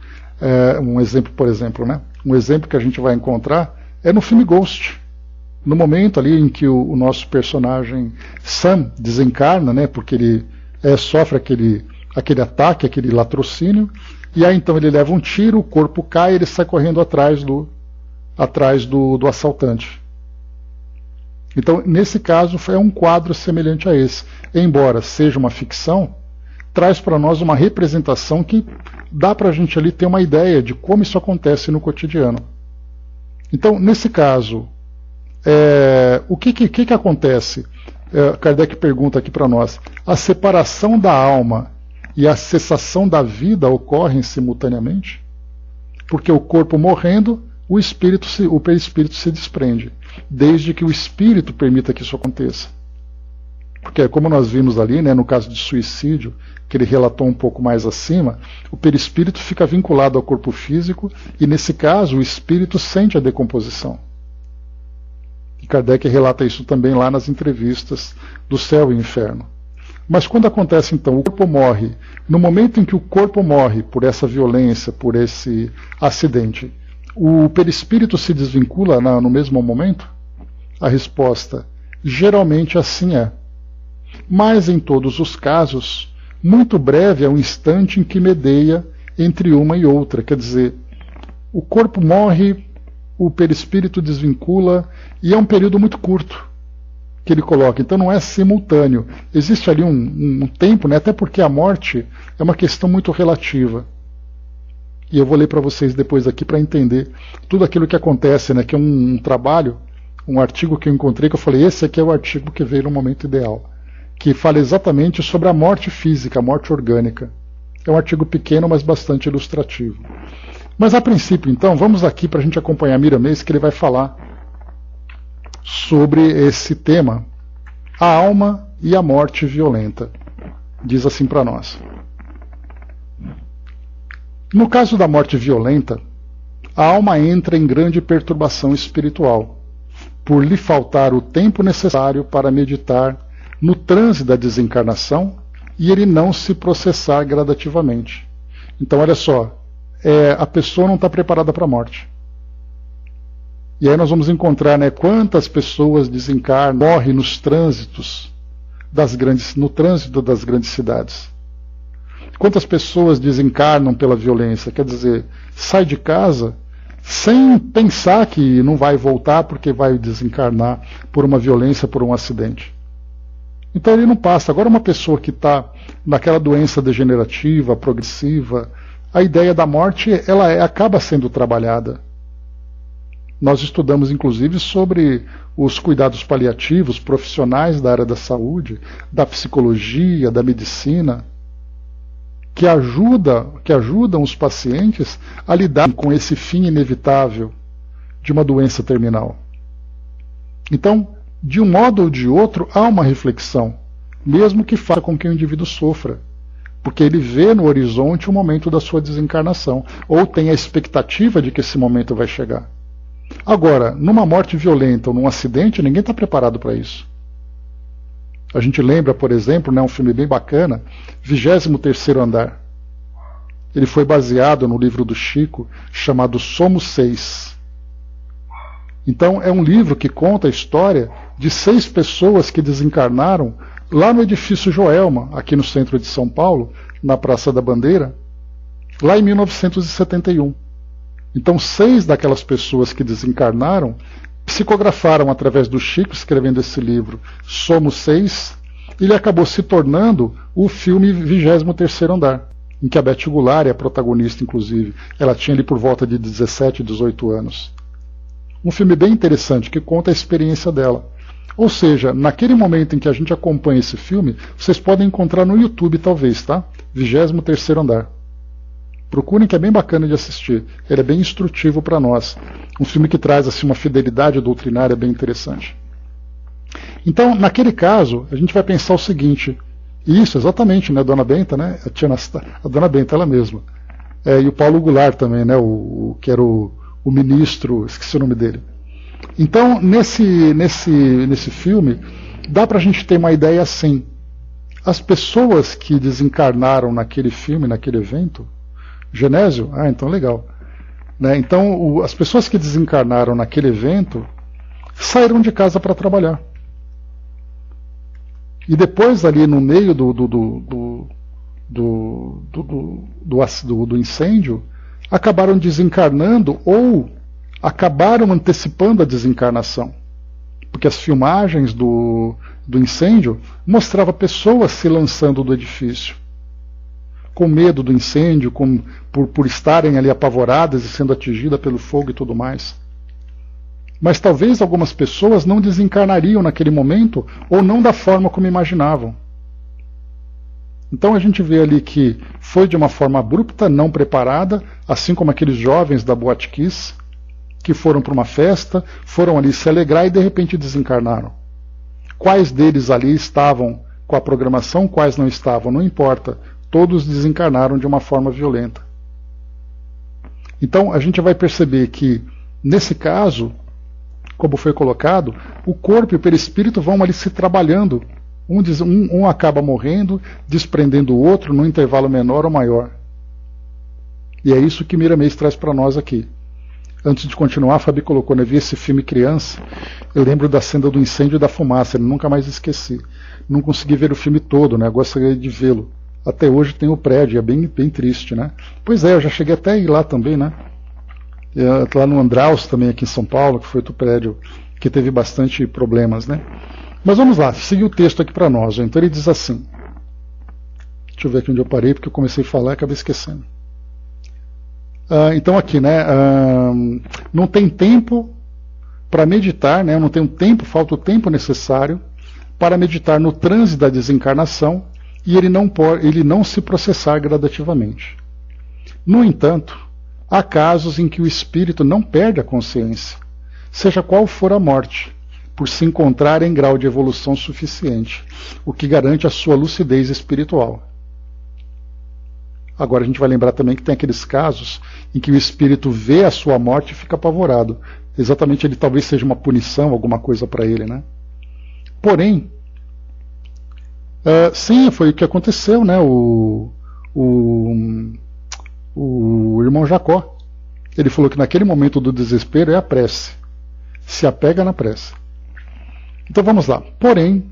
um exemplo que a gente vai encontrar é no filme Ghost. No momento ali em que o nosso personagem Sam desencarna, né, porque ele sofre aquele ataque, aquele latrocínio, e aí então ele leva um tiro, o corpo cai e ele sai correndo atrás do assaltante. Então, nesse caso, é um quadro semelhante a esse. Embora seja uma ficção, traz para nós uma representação que dá para a gente ali ter uma ideia de como isso acontece no cotidiano. Então, nesse caso, o que acontece? Kardec pergunta aqui para nós. A separação da alma e a cessação da vida ocorrem simultaneamente? Porque o corpo morrendo, o perispírito se desprende, desde que o espírito permita que isso aconteça. Porque, como nós vimos ali, né, no caso de suicídio, que ele relatou um pouco mais acima, o perispírito fica vinculado ao corpo físico e, nesse caso, o espírito sente a decomposição. E Kardec relata isso também lá nas entrevistas do Céu e Inferno. Mas quando acontece, então, o corpo morre, no momento em que o corpo morre por essa violência, por esse acidente, o perispírito se desvincula no mesmo momento? A resposta, geralmente assim é. Mas em todos os casos, muito breve é o instante em que medeia entre uma e outra. Quer dizer, o corpo morre, o perispírito desvincula, e é um período muito curto que ele coloca. Então não é simultâneo. Existe ali um tempo, né? Até porque a morte é uma questão muito relativa. E eu vou ler para vocês depois aqui para entender tudo aquilo que acontece, né? Que é um trabalho, um artigo que eu encontrei, que eu falei, esse aqui é o artigo que veio no momento ideal, que fala exatamente sobre a morte física, a morte orgânica. É um artigo pequeno, mas bastante ilustrativo. Mas a princípio, então, vamos aqui para a gente acompanhar Miramês, que ele vai falar sobre esse tema, a alma e a morte violenta. Diz assim para nós. No caso da morte violenta, a alma entra em grande perturbação espiritual, por lhe faltar o tempo necessário para meditar no transe da desencarnação e ele não se processar gradativamente. Então, olha só, a pessoa não está preparada para a morte. E aí nós vamos encontrar, né, quantas pessoas desencarnam, morrem nos trânsitos no trânsito das grandes cidades. Quantas pessoas desencarnam pela violência? Quer dizer, sai de casa sem pensar que não vai voltar porque vai desencarnar por uma violência, por um acidente. Então ele não passa. Agora uma pessoa que está naquela doença degenerativa, progressiva, a ideia da morte acaba sendo trabalhada. Nós estudamos inclusive sobre os cuidados paliativos, profissionais da área da saúde, da psicologia, da medicina, que ajudam os pacientes a lidar com esse fim inevitável de uma doença terminal. Então, de um modo ou de outro, há uma reflexão, mesmo que faça com que o indivíduo sofra, porque ele vê no horizonte o momento da sua desencarnação, ou tem a expectativa de que esse momento vai chegar. Agora, numa morte violenta ou num acidente, ninguém está preparado para isso. A gente lembra, por exemplo, um filme bem bacana, 23º Andar. Ele foi baseado no livro do Chico, chamado Somos 6. Então, é um livro que conta a história de 6 pessoas que desencarnaram lá no edifício Joelma, aqui no centro de São Paulo, na Praça da Bandeira, lá em 1971. Então, 6 daquelas pessoas que desencarnaram psicografaram através do Chico, escrevendo esse livro Somos 6, e ele acabou se tornando o filme 23º Andar, em que a Beth Goulart é a protagonista, inclusive. Ela tinha ali por volta de 17, 18 anos. Um filme bem interessante, que conta a experiência dela. Ou seja, naquele momento em que a gente acompanha esse filme, vocês podem encontrar no YouTube, talvez, tá? 23º Andar. Procurem, que é bem bacana de assistir. Ele é bem instrutivo para nós. Um filme que traz assim, uma fidelidade doutrinária bem interessante. Então, naquele caso, a gente vai pensar o seguinte. Isso, exatamente, né? A Dona Benta, né? A Dona Benta, ela mesma. E o Paulo Goulart também, né? Que era o ministro, esqueci o nome dele. Então, nesse filme, dá para a gente ter uma ideia assim. As pessoas que desencarnaram naquele filme, naquele evento, Genésio? Ah, então legal. Né? Então, as pessoas que desencarnaram naquele evento saíram de casa para trabalhar. E depois, ali no meio do incêndio, acabaram desencarnando ou acabaram antecipando a desencarnação. Porque as filmagens do incêndio mostravam pessoas se lançando do edifício, com medo do incêndio, por estarem ali apavoradas e sendo atingidas pelo fogo e tudo mais. Mas talvez algumas pessoas não desencarnariam naquele momento, ou não da forma como imaginavam. Então a gente vê ali que foi de uma forma abrupta, não preparada, assim como aqueles jovens da Boate Kiss, que foram para uma festa, foram ali se alegrar e de repente desencarnaram. Quais deles ali estavam com a programação, quais não estavam, não importa. Todos desencarnaram de uma forma violenta. Então a gente vai perceber que, nesse caso, como foi colocado, o corpo e o perispírito vão ali se trabalhando. Um acaba morrendo, desprendendo o outro num intervalo menor ou maior. E é isso que Miramês traz para nós aqui. Antes de continuar, a Fabi colocou, né, vi esse filme criança, eu lembro da cena do incêndio e da fumaça, nunca mais esqueci. Não consegui ver o filme todo, né, gostaria de vê-lo. Até hoje tem o prédio, é bem triste, né? Pois é, eu já cheguei até a ir lá também, né? Lá no Andraus também, aqui em São Paulo, que foi outro prédio que teve bastante problemas, né? Mas vamos lá, seguir o texto aqui para nós. Então ele diz assim, deixa eu ver aqui onde eu parei, porque eu comecei a falar e acabei esquecendo. Então aqui, né? Não tem tempo para meditar, né? Não tem tempo, falta o tempo necessário para meditar no transe da desencarnação, e ele não se processar gradativamente. No entanto, há casos em que o espírito não perde a consciência, seja qual for a morte, por se encontrar em grau de evolução suficiente, o que garante a sua lucidez espiritual. Agora a gente vai lembrar também que tem aqueles casos em que o espírito vê a sua morte e fica apavorado. Exatamente, ele talvez seja uma punição, alguma coisa para ele, né? Porém, sim, foi o que aconteceu, né? O irmão Jacó, ele falou que naquele momento do desespero é a prece, se apega na prece. Então vamos lá. Porém,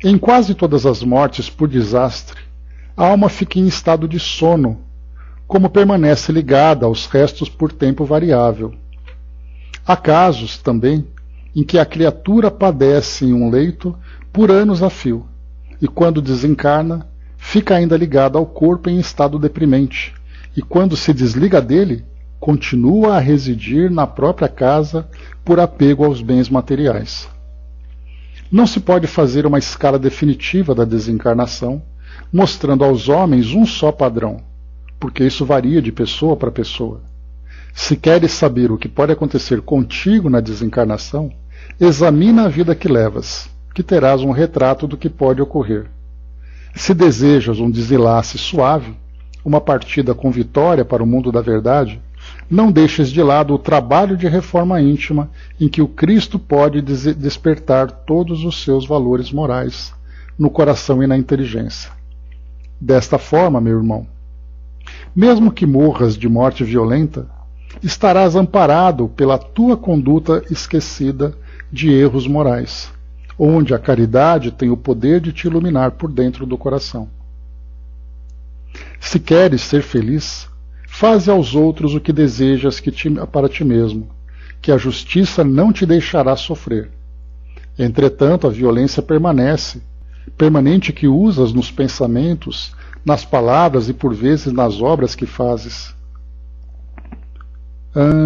em quase todas as mortes por desastre, a alma fica em estado de sono, como permanece ligada aos restos por tempo variável. Há casos também em que a criatura padece em um leito por anos a fio, e quando desencarna, fica ainda ligada ao corpo em estado deprimente, e quando se desliga dele, continua a residir na própria casa por apego aos bens materiais. Não se pode fazer uma escala definitiva da desencarnação, mostrando aos homens um só padrão, porque isso varia de pessoa para pessoa. Se queres saber o que pode acontecer contigo na desencarnação, examina a vida que levas, que terás um retrato do que pode ocorrer. Se desejas um desenlace suave, uma partida com vitória para o mundo da verdade, não deixes de lado o trabalho de reforma íntima em que o Cristo pode despertar todos os seus valores morais no coração e na inteligência. Desta forma, meu irmão, mesmo que morras de morte violenta, estarás amparado pela tua conduta esquecida de erros morais, onde a caridade tem o poder de te iluminar por dentro do coração. Se queres ser feliz, faze aos outros o que desejas para ti mesmo, que a justiça não te deixará sofrer. Entretanto, a violência permanente que usas nos pensamentos, nas palavras e por vezes nas obras que fazes.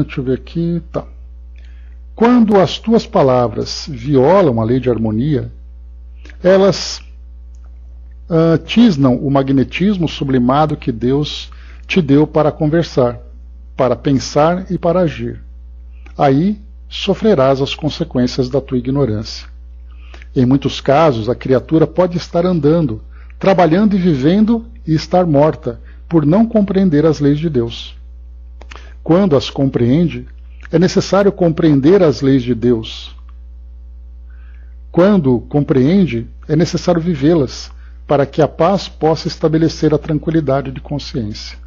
Deixa eu ver aqui. Tá. Quando as tuas palavras violam a lei de harmonia, elas tisnam o magnetismo sublimado que Deus te deu para conversar, para pensar e para agir. Aí sofrerás as consequências da tua ignorância. Em muitos casos, a criatura pode estar andando, trabalhando e vivendo e estar morta, por não compreender as leis de Deus. Quando as compreende, é necessário compreender as leis de Deus. Quando compreende, é necessário vivê-las, para que a paz possa estabelecer a tranquilidade de consciência.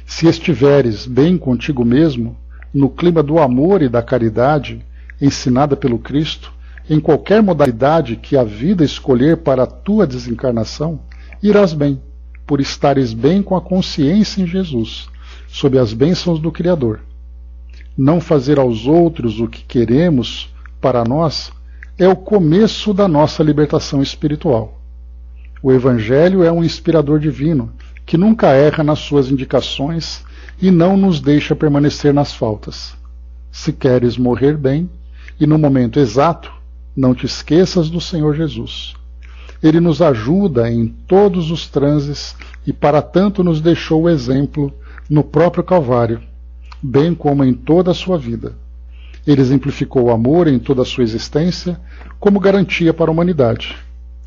Se estiveres bem contigo mesmo, no clima do amor e da caridade, ensinada pelo Cristo, em qualquer modalidade que a vida escolher para a tua desencarnação, irás bem, por estares bem com a consciência em Jesus, sob as bênçãos do Criador. Não fazer aos outros o que queremos para nós é o começo da nossa libertação espiritual. O Evangelho é um inspirador divino, que nunca erra nas suas indicações e não nos deixa permanecer nas faltas. Se queres morrer bem, e no momento exato, não te esqueças do Senhor Jesus. Ele nos ajuda em todos os transes e para tanto nos deixou o exemplo no próprio Calvário, bem como em toda a sua vida. Ele exemplificou o amor em toda a sua existência como garantia para a humanidade.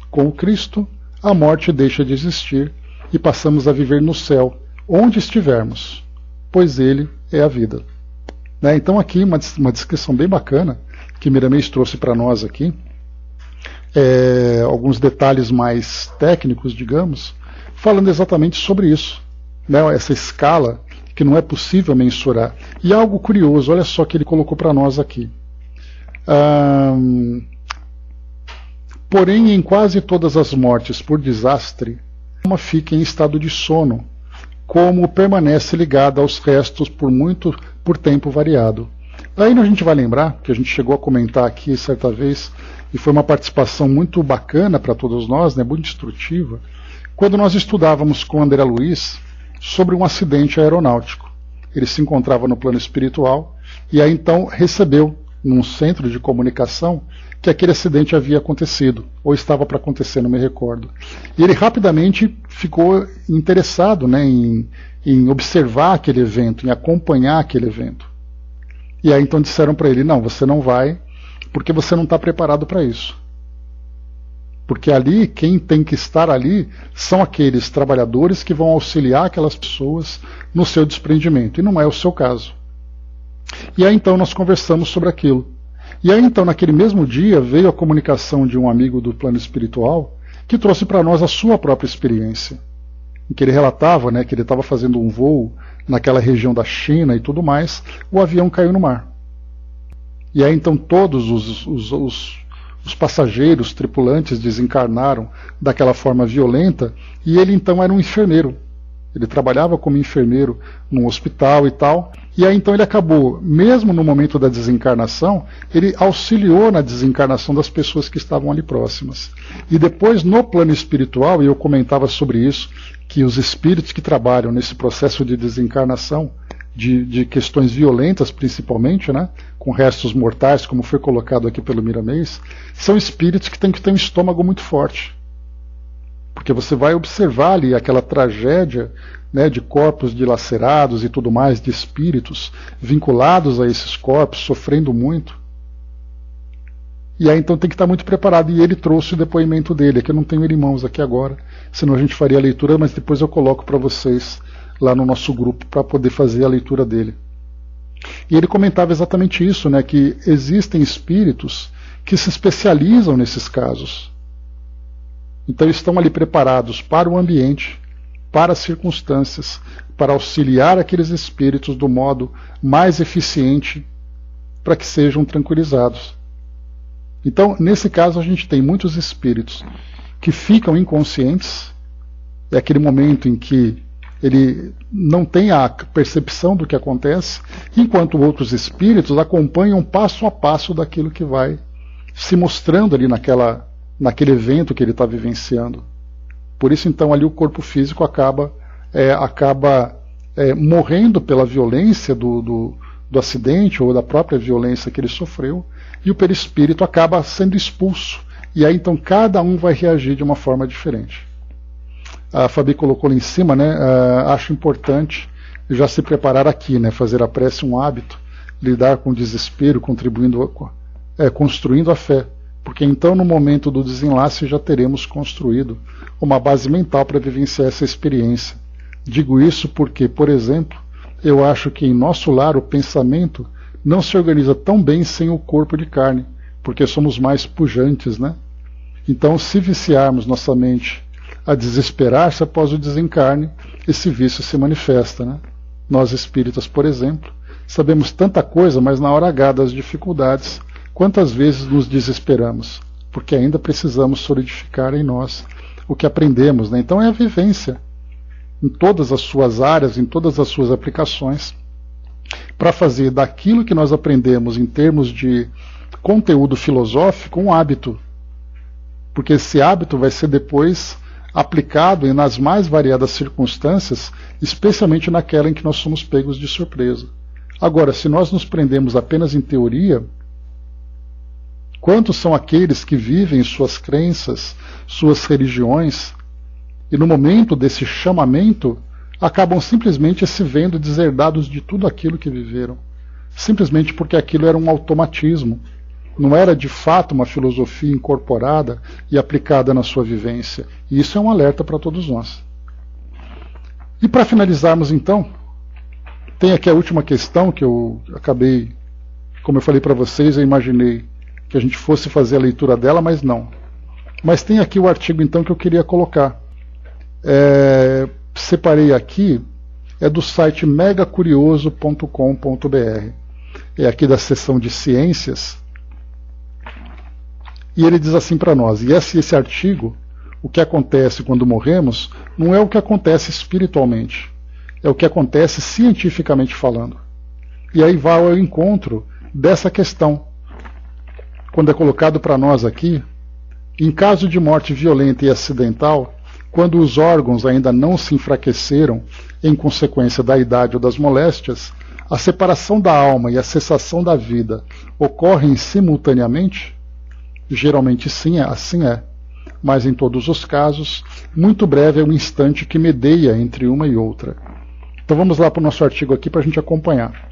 Com o Cristo, a morte deixa de existir e passamos a viver no céu, onde estivermos, pois Ele é a vida. Então aqui uma descrição bem bacana que Miramês trouxe para nós aqui, alguns detalhes mais técnicos, digamos, falando exatamente sobre isso, essa escala que não é possível mensurar. E algo curioso, olha só que ele colocou para nós aqui. Porém, em quase todas as mortes por desastre, a alma fica em estado de sono, como permanece ligada aos restos por tempo variado. Aí a gente vai lembrar, que a gente chegou a comentar aqui certa vez, e foi uma participação muito bacana para todos nós, muito instrutiva, quando nós estudávamos com André Luiz sobre um acidente aeronáutico. Ele se encontrava no plano espiritual e aí então recebeu num centro de comunicação que aquele acidente havia acontecido, ou estava para acontecer, não me recordo. E ele rapidamente ficou interessado em observar aquele evento, em acompanhar aquele evento. E aí então disseram para ele, não, você não vai, porque você não está preparado para isso. Porque ali, quem tem que estar ali são aqueles trabalhadores que vão auxiliar aquelas pessoas no seu desprendimento, e não é o seu caso. E aí então nós conversamos sobre aquilo. E aí então naquele mesmo dia veio a comunicação de um amigo do plano espiritual que trouxe para nós a sua própria experiência, em que ele relatava que ele estava fazendo um voo naquela região da China e tudo mais, o avião caiu no mar. E aí então todos os passageiros, tripulantes desencarnaram daquela forma violenta, e ele então era um enfermeiro. Ele trabalhava como enfermeiro num hospital e tal, E aí então ele acabou, mesmo no momento da desencarnação, ele auxiliou na desencarnação das pessoas que estavam ali próximas. E depois no plano espiritual, e eu comentava sobre isso, que os espíritos que trabalham nesse processo de desencarnação, de questões violentas principalmente, né, com restos mortais, como foi colocado aqui pelo Miramês, são espíritos que têm que ter um estômago muito forte. Porque você vai observar ali aquela tragédia, né, de corpos dilacerados e tudo mais, de espíritos vinculados a esses corpos, sofrendo muito. E aí então tem que estar muito preparado. E ele trouxe o depoimento dele, que eu não tenho ele em mãos aqui agora, senão a gente faria a leitura, mas depois eu coloco para vocês lá no nosso grupo para poder fazer a leitura dele. E ele comentava exatamente isso, né, que existem espíritos que se especializam nesses casos. Então estão ali preparados para o ambiente, para as circunstâncias, para auxiliar aqueles espíritos do modo mais eficiente para que sejam tranquilizados. Então, nesse caso, a gente tem muitos espíritos que ficam inconscientes, é aquele momento em que ele não tem a percepção do que acontece, enquanto outros espíritos acompanham passo a passo daquilo que vai se mostrando ali naquele evento que ele está vivenciando. Por isso, então, ali o corpo físico acaba morrendo pela violência do acidente ou da própria violência que ele sofreu, e o perispírito acaba sendo expulso. E aí, então, cada um vai reagir de uma forma diferente. A Fabi colocou lá em cima, né? Acho importante já se preparar aqui, né? Fazer a prece um hábito, lidar com o desespero, construindo a fé. Porque então, no momento do desenlace, já teremos construído uma base mental para vivenciar essa experiência. Digo isso porque, por exemplo, eu acho que em nosso lar o pensamento não se organiza tão bem sem o corpo de carne, porque somos mais pujantes, né? Então, se viciarmos nossa mente a desesperar-se após o desencarne, esse vício se manifesta, né? Nós espíritas, por exemplo, sabemos tanta coisa, mas na hora H das dificuldades, quantas vezes nos desesperamos? Porque ainda precisamos solidificar em nós o que aprendemos, né? Então é a vivência, em todas as suas áreas, em todas as suas aplicações, para fazer daquilo que nós aprendemos em termos de conteúdo filosófico um hábito. Porque esse hábito vai ser depois aplicado nas mais variadas circunstâncias, especialmente naquela em que nós somos pegos de surpresa. Agora, se nós nos prendemos apenas em teoria, quantos são aqueles que vivem suas crenças, suas religiões, e no momento desse chamamento, acabam simplesmente se vendo deserdados de tudo aquilo que viveram, simplesmente porque aquilo era um automatismo, não era de fato uma filosofia incorporada e aplicada na sua vivência. E isso é um alerta para todos nós. E para finalizarmos então, tem aqui a última questão que eu acabei, como eu falei para vocês, eu imaginei que a gente fosse fazer a leitura dela, mas não. Mas tem aqui o artigo então que eu queria colocar. Separei aqui, é do site megacurioso.com.br. É aqui da seção de ciências. E ele diz assim para nós, e esse artigo, o que acontece quando morremos, não é o que acontece espiritualmente, é o que acontece cientificamente falando. E aí vai ao encontro dessa questão, quando é colocado para nós aqui, em caso de morte violenta e acidental, quando os órgãos ainda não se enfraqueceram em consequência da idade ou das moléstias, a separação da alma e a cessação da vida ocorrem simultaneamente? Geralmente sim, assim é, mas em todos os casos, muito breve é o instante que medeia entre uma e outra. Então vamos lá para o nosso artigo aqui para a gente acompanhar.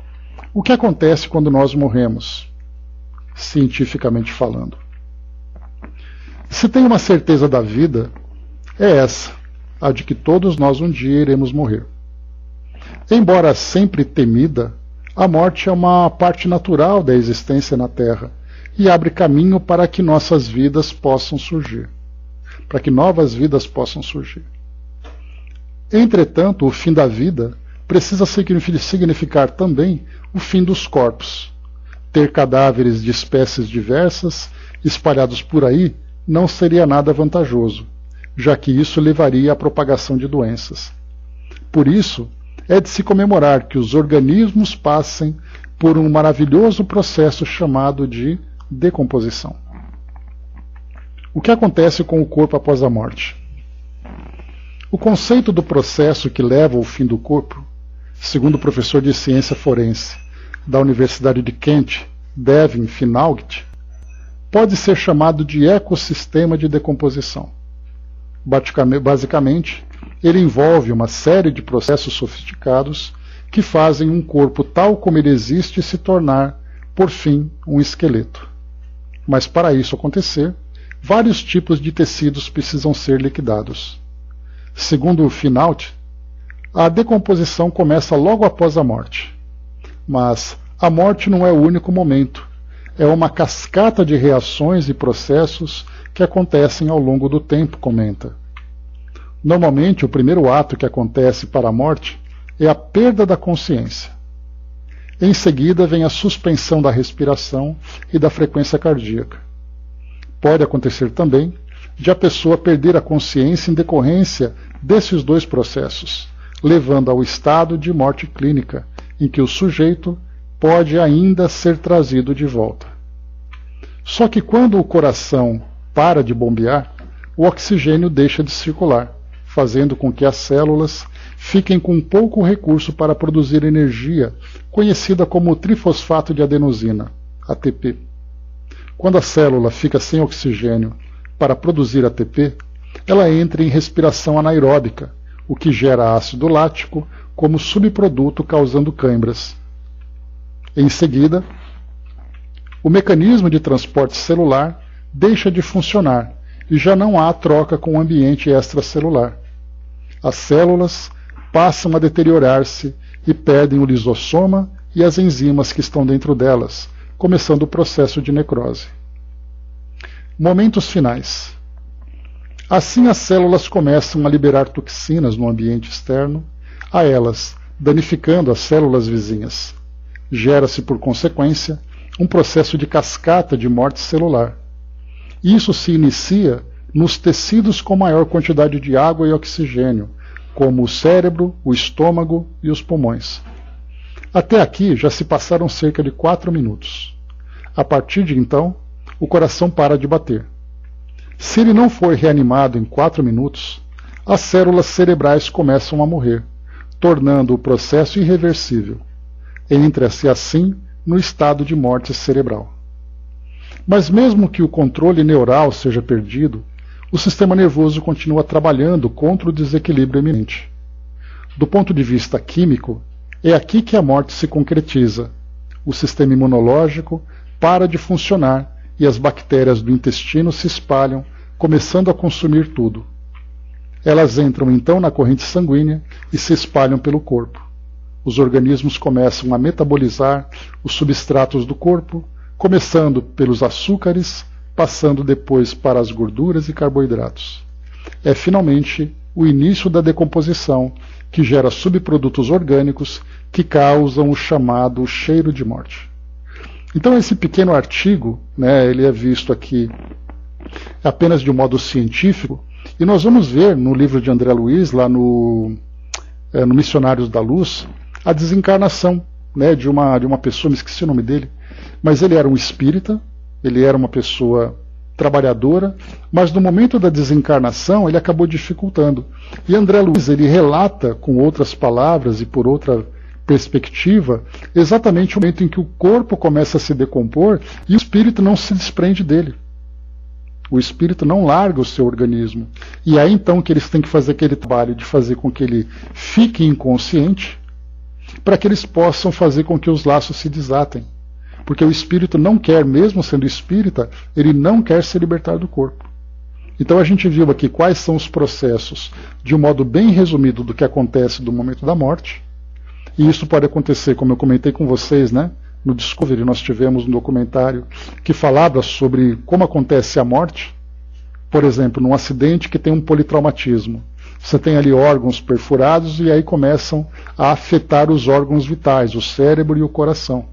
O que acontece quando nós morremos, cientificamente falando? Se tem uma certeza da vida, é essa, a de que todos nós um dia iremos morrer. Embora sempre temida, a morte é uma parte natural da existência na Terra, e abre caminho para que nossas vidas possam surgir, para que novas vidas possam surgir. Entretanto, o fim da vida precisa significar também o fim dos corpos. Ter cadáveres de espécies diversas espalhados por aí não seria nada vantajoso, já que isso levaria à propagação de doenças. Por isso, é de se comemorar que os organismos passem por um maravilhoso processo chamado de decomposição. O que acontece com o corpo após a morte? O conceito do processo que leva ao fim do corpo, segundo o professor de ciência forense da Universidade de Kent, Devin Finaught, pode ser chamado de ecossistema de decomposição. Basicamente, ele envolve uma série de processos sofisticados que fazem um corpo tal como ele existe se tornar, por fim, um esqueleto. Mas para isso acontecer, vários tipos de tecidos precisam ser liquidados. Segundo o Finaught, a decomposição começa logo após a morte. Mas a morte não é o único momento. É uma cascata de reações e processos que acontecem ao longo do tempo, comenta. Normalmente, o primeiro ato que acontece para a morte é a perda da consciência. Em seguida, vem a suspensão da respiração e da frequência cardíaca. Pode acontecer também de a pessoa perder a consciência em decorrência desses dois processos, levando ao estado de morte clínica, em que o sujeito pode ainda ser trazido de volta. Só que quando o coração para de bombear, o oxigênio deixa de circular, fazendo com que as células fiquem com pouco recurso para produzir energia, conhecida como trifosfato de adenosina, ATP. Quando a célula fica sem oxigênio para produzir ATP, ela entra em respiração anaeróbica, o que gera ácido lático como subproduto, causando câimbras. Em seguida, o mecanismo de transporte celular deixa de funcionar e já não há troca com o ambiente extracelular. As células passam a deteriorar-se e perdem o lisossoma e as enzimas que estão dentro delas, começando o processo de necrose. Momentos finais. Assim, as células começam a liberar toxinas no ambiente externo a elas, danificando as células vizinhas. Gera-se, por consequência, um processo de cascata de morte celular. Isso se inicia nos tecidos com maior quantidade de água e oxigênio, como o cérebro, o estômago e os pulmões. Até aqui já se passaram cerca de 4 minutos. A partir de então, o coração para de bater. Se ele não for reanimado em 4 minutos, as células cerebrais começam a morrer, tornando o processo irreversível. Entra-se assim no estado de morte cerebral. Mas mesmo que o controle neural seja perdido, o sistema nervoso continua trabalhando contra o desequilíbrio iminente. Do ponto de vista químico, é aqui que a morte se concretiza. O sistema imunológico para de funcionar e as bactérias do intestino se espalham, começando a consumir tudo. Elas entram então na corrente sanguínea e se espalham pelo corpo. Os organismos começam a metabolizar os substratos do corpo, começando pelos açúcares, passando depois para as gorduras e carboidratos. É finalmente o início da decomposição, que gera subprodutos orgânicos que causam o chamado cheiro de morte. Então esse pequeno artigo, ele é visto aqui apenas de um modo científico, e nós vamos ver no livro de André Luiz, lá no Missionários da Luz, a desencarnação de uma pessoa, me esqueci o nome dele, mas ele era um espírita, ele era uma pessoa trabalhadora, mas no momento da desencarnação ele acabou dificultando. E André Luiz, ele relata com outras palavras e por outra perspectiva, exatamente o momento em que o corpo começa a se decompor e o espírito não se desprende dele. O espírito não larga o seu organismo. E é então que eles têm que fazer aquele trabalho de fazer com que ele fique inconsciente, para que eles possam fazer com que os laços se desatem. Porque o espírito não quer, mesmo sendo espírita, ele não quer se libertar do corpo. Então a gente viu aqui quais são os processos, de um modo bem resumido, do que acontece no momento da morte. E isso pode acontecer, como eu comentei com vocês, no Discovery nós tivemos um documentário que falava sobre como acontece a morte. Por exemplo, num acidente que tem um politraumatismo. Você tem ali órgãos perfurados e aí começam a afetar os órgãos vitais, o cérebro e o coração.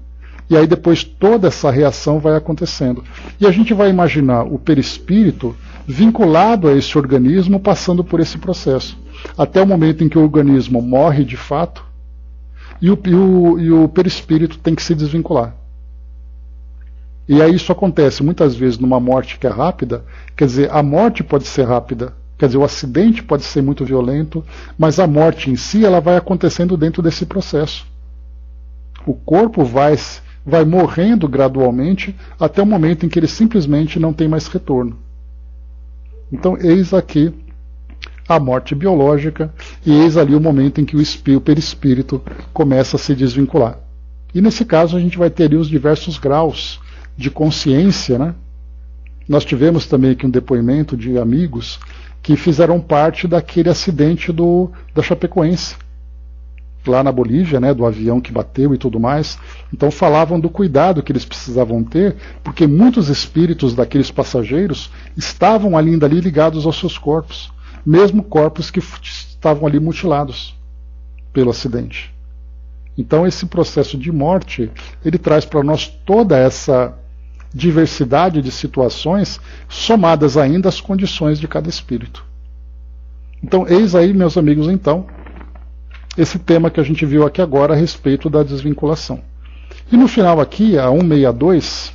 E aí depois toda essa reação vai acontecendo. E a gente vai imaginar o perispírito vinculado a esse organismo passando por esse processo. Até o momento em que o organismo morre de fato, e o perispírito tem que se desvincular. E aí isso acontece muitas vezes numa morte que é rápida, quer dizer, a morte pode ser rápida, quer dizer, o acidente pode ser muito violento, mas a morte em si ela vai acontecendo dentro desse processo. O corpo vai morrendo gradualmente até o momento em que ele simplesmente não tem mais retorno. Então, eis aqui a morte biológica e eis ali o momento em que o perispírito começa a se desvincular. E nesse caso a gente vai ter ali os diversos graus de consciência, né? Nós tivemos também aqui um depoimento de amigos que fizeram parte daquele acidente da Chapecoense, lá na Bolívia, né, do avião que bateu e tudo mais. Então falavam do cuidado que eles precisavam ter, porque muitos espíritos daqueles passageiros estavam ainda ali ligados aos seus corpos, mesmo corpos que estavam ali mutilados pelo acidente. Então esse processo de morte, ele traz para nós toda essa diversidade de situações, somadas ainda às condições de cada espírito. Então eis aí, meus amigos, então, esse tema que a gente viu aqui agora a respeito da desvinculação. E no final aqui, a 162,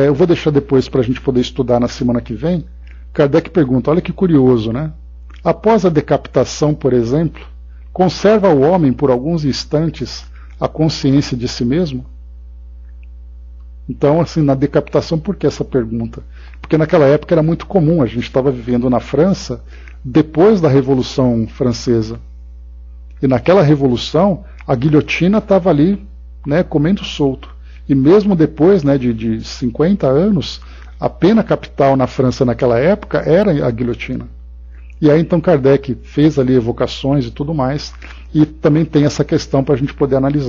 eu vou deixar depois para a gente poder estudar na semana que vem. Kardec pergunta, olha que curioso, né? Após a decapitação, por exemplo, conserva o homem por alguns instantes a consciência de si mesmo? Então, assim, na decapitação, por que essa pergunta? Porque naquela época era muito comum, a gente estava vivendo na França depois da Revolução Francesa. E naquela revolução, a guilhotina estava ali, né, comendo solto. E mesmo depois, né, de 50 anos, a pena capital na França naquela época era a guilhotina. E aí então Kardec fez ali evocações e tudo mais, e também tem essa questão para a gente poder analisar.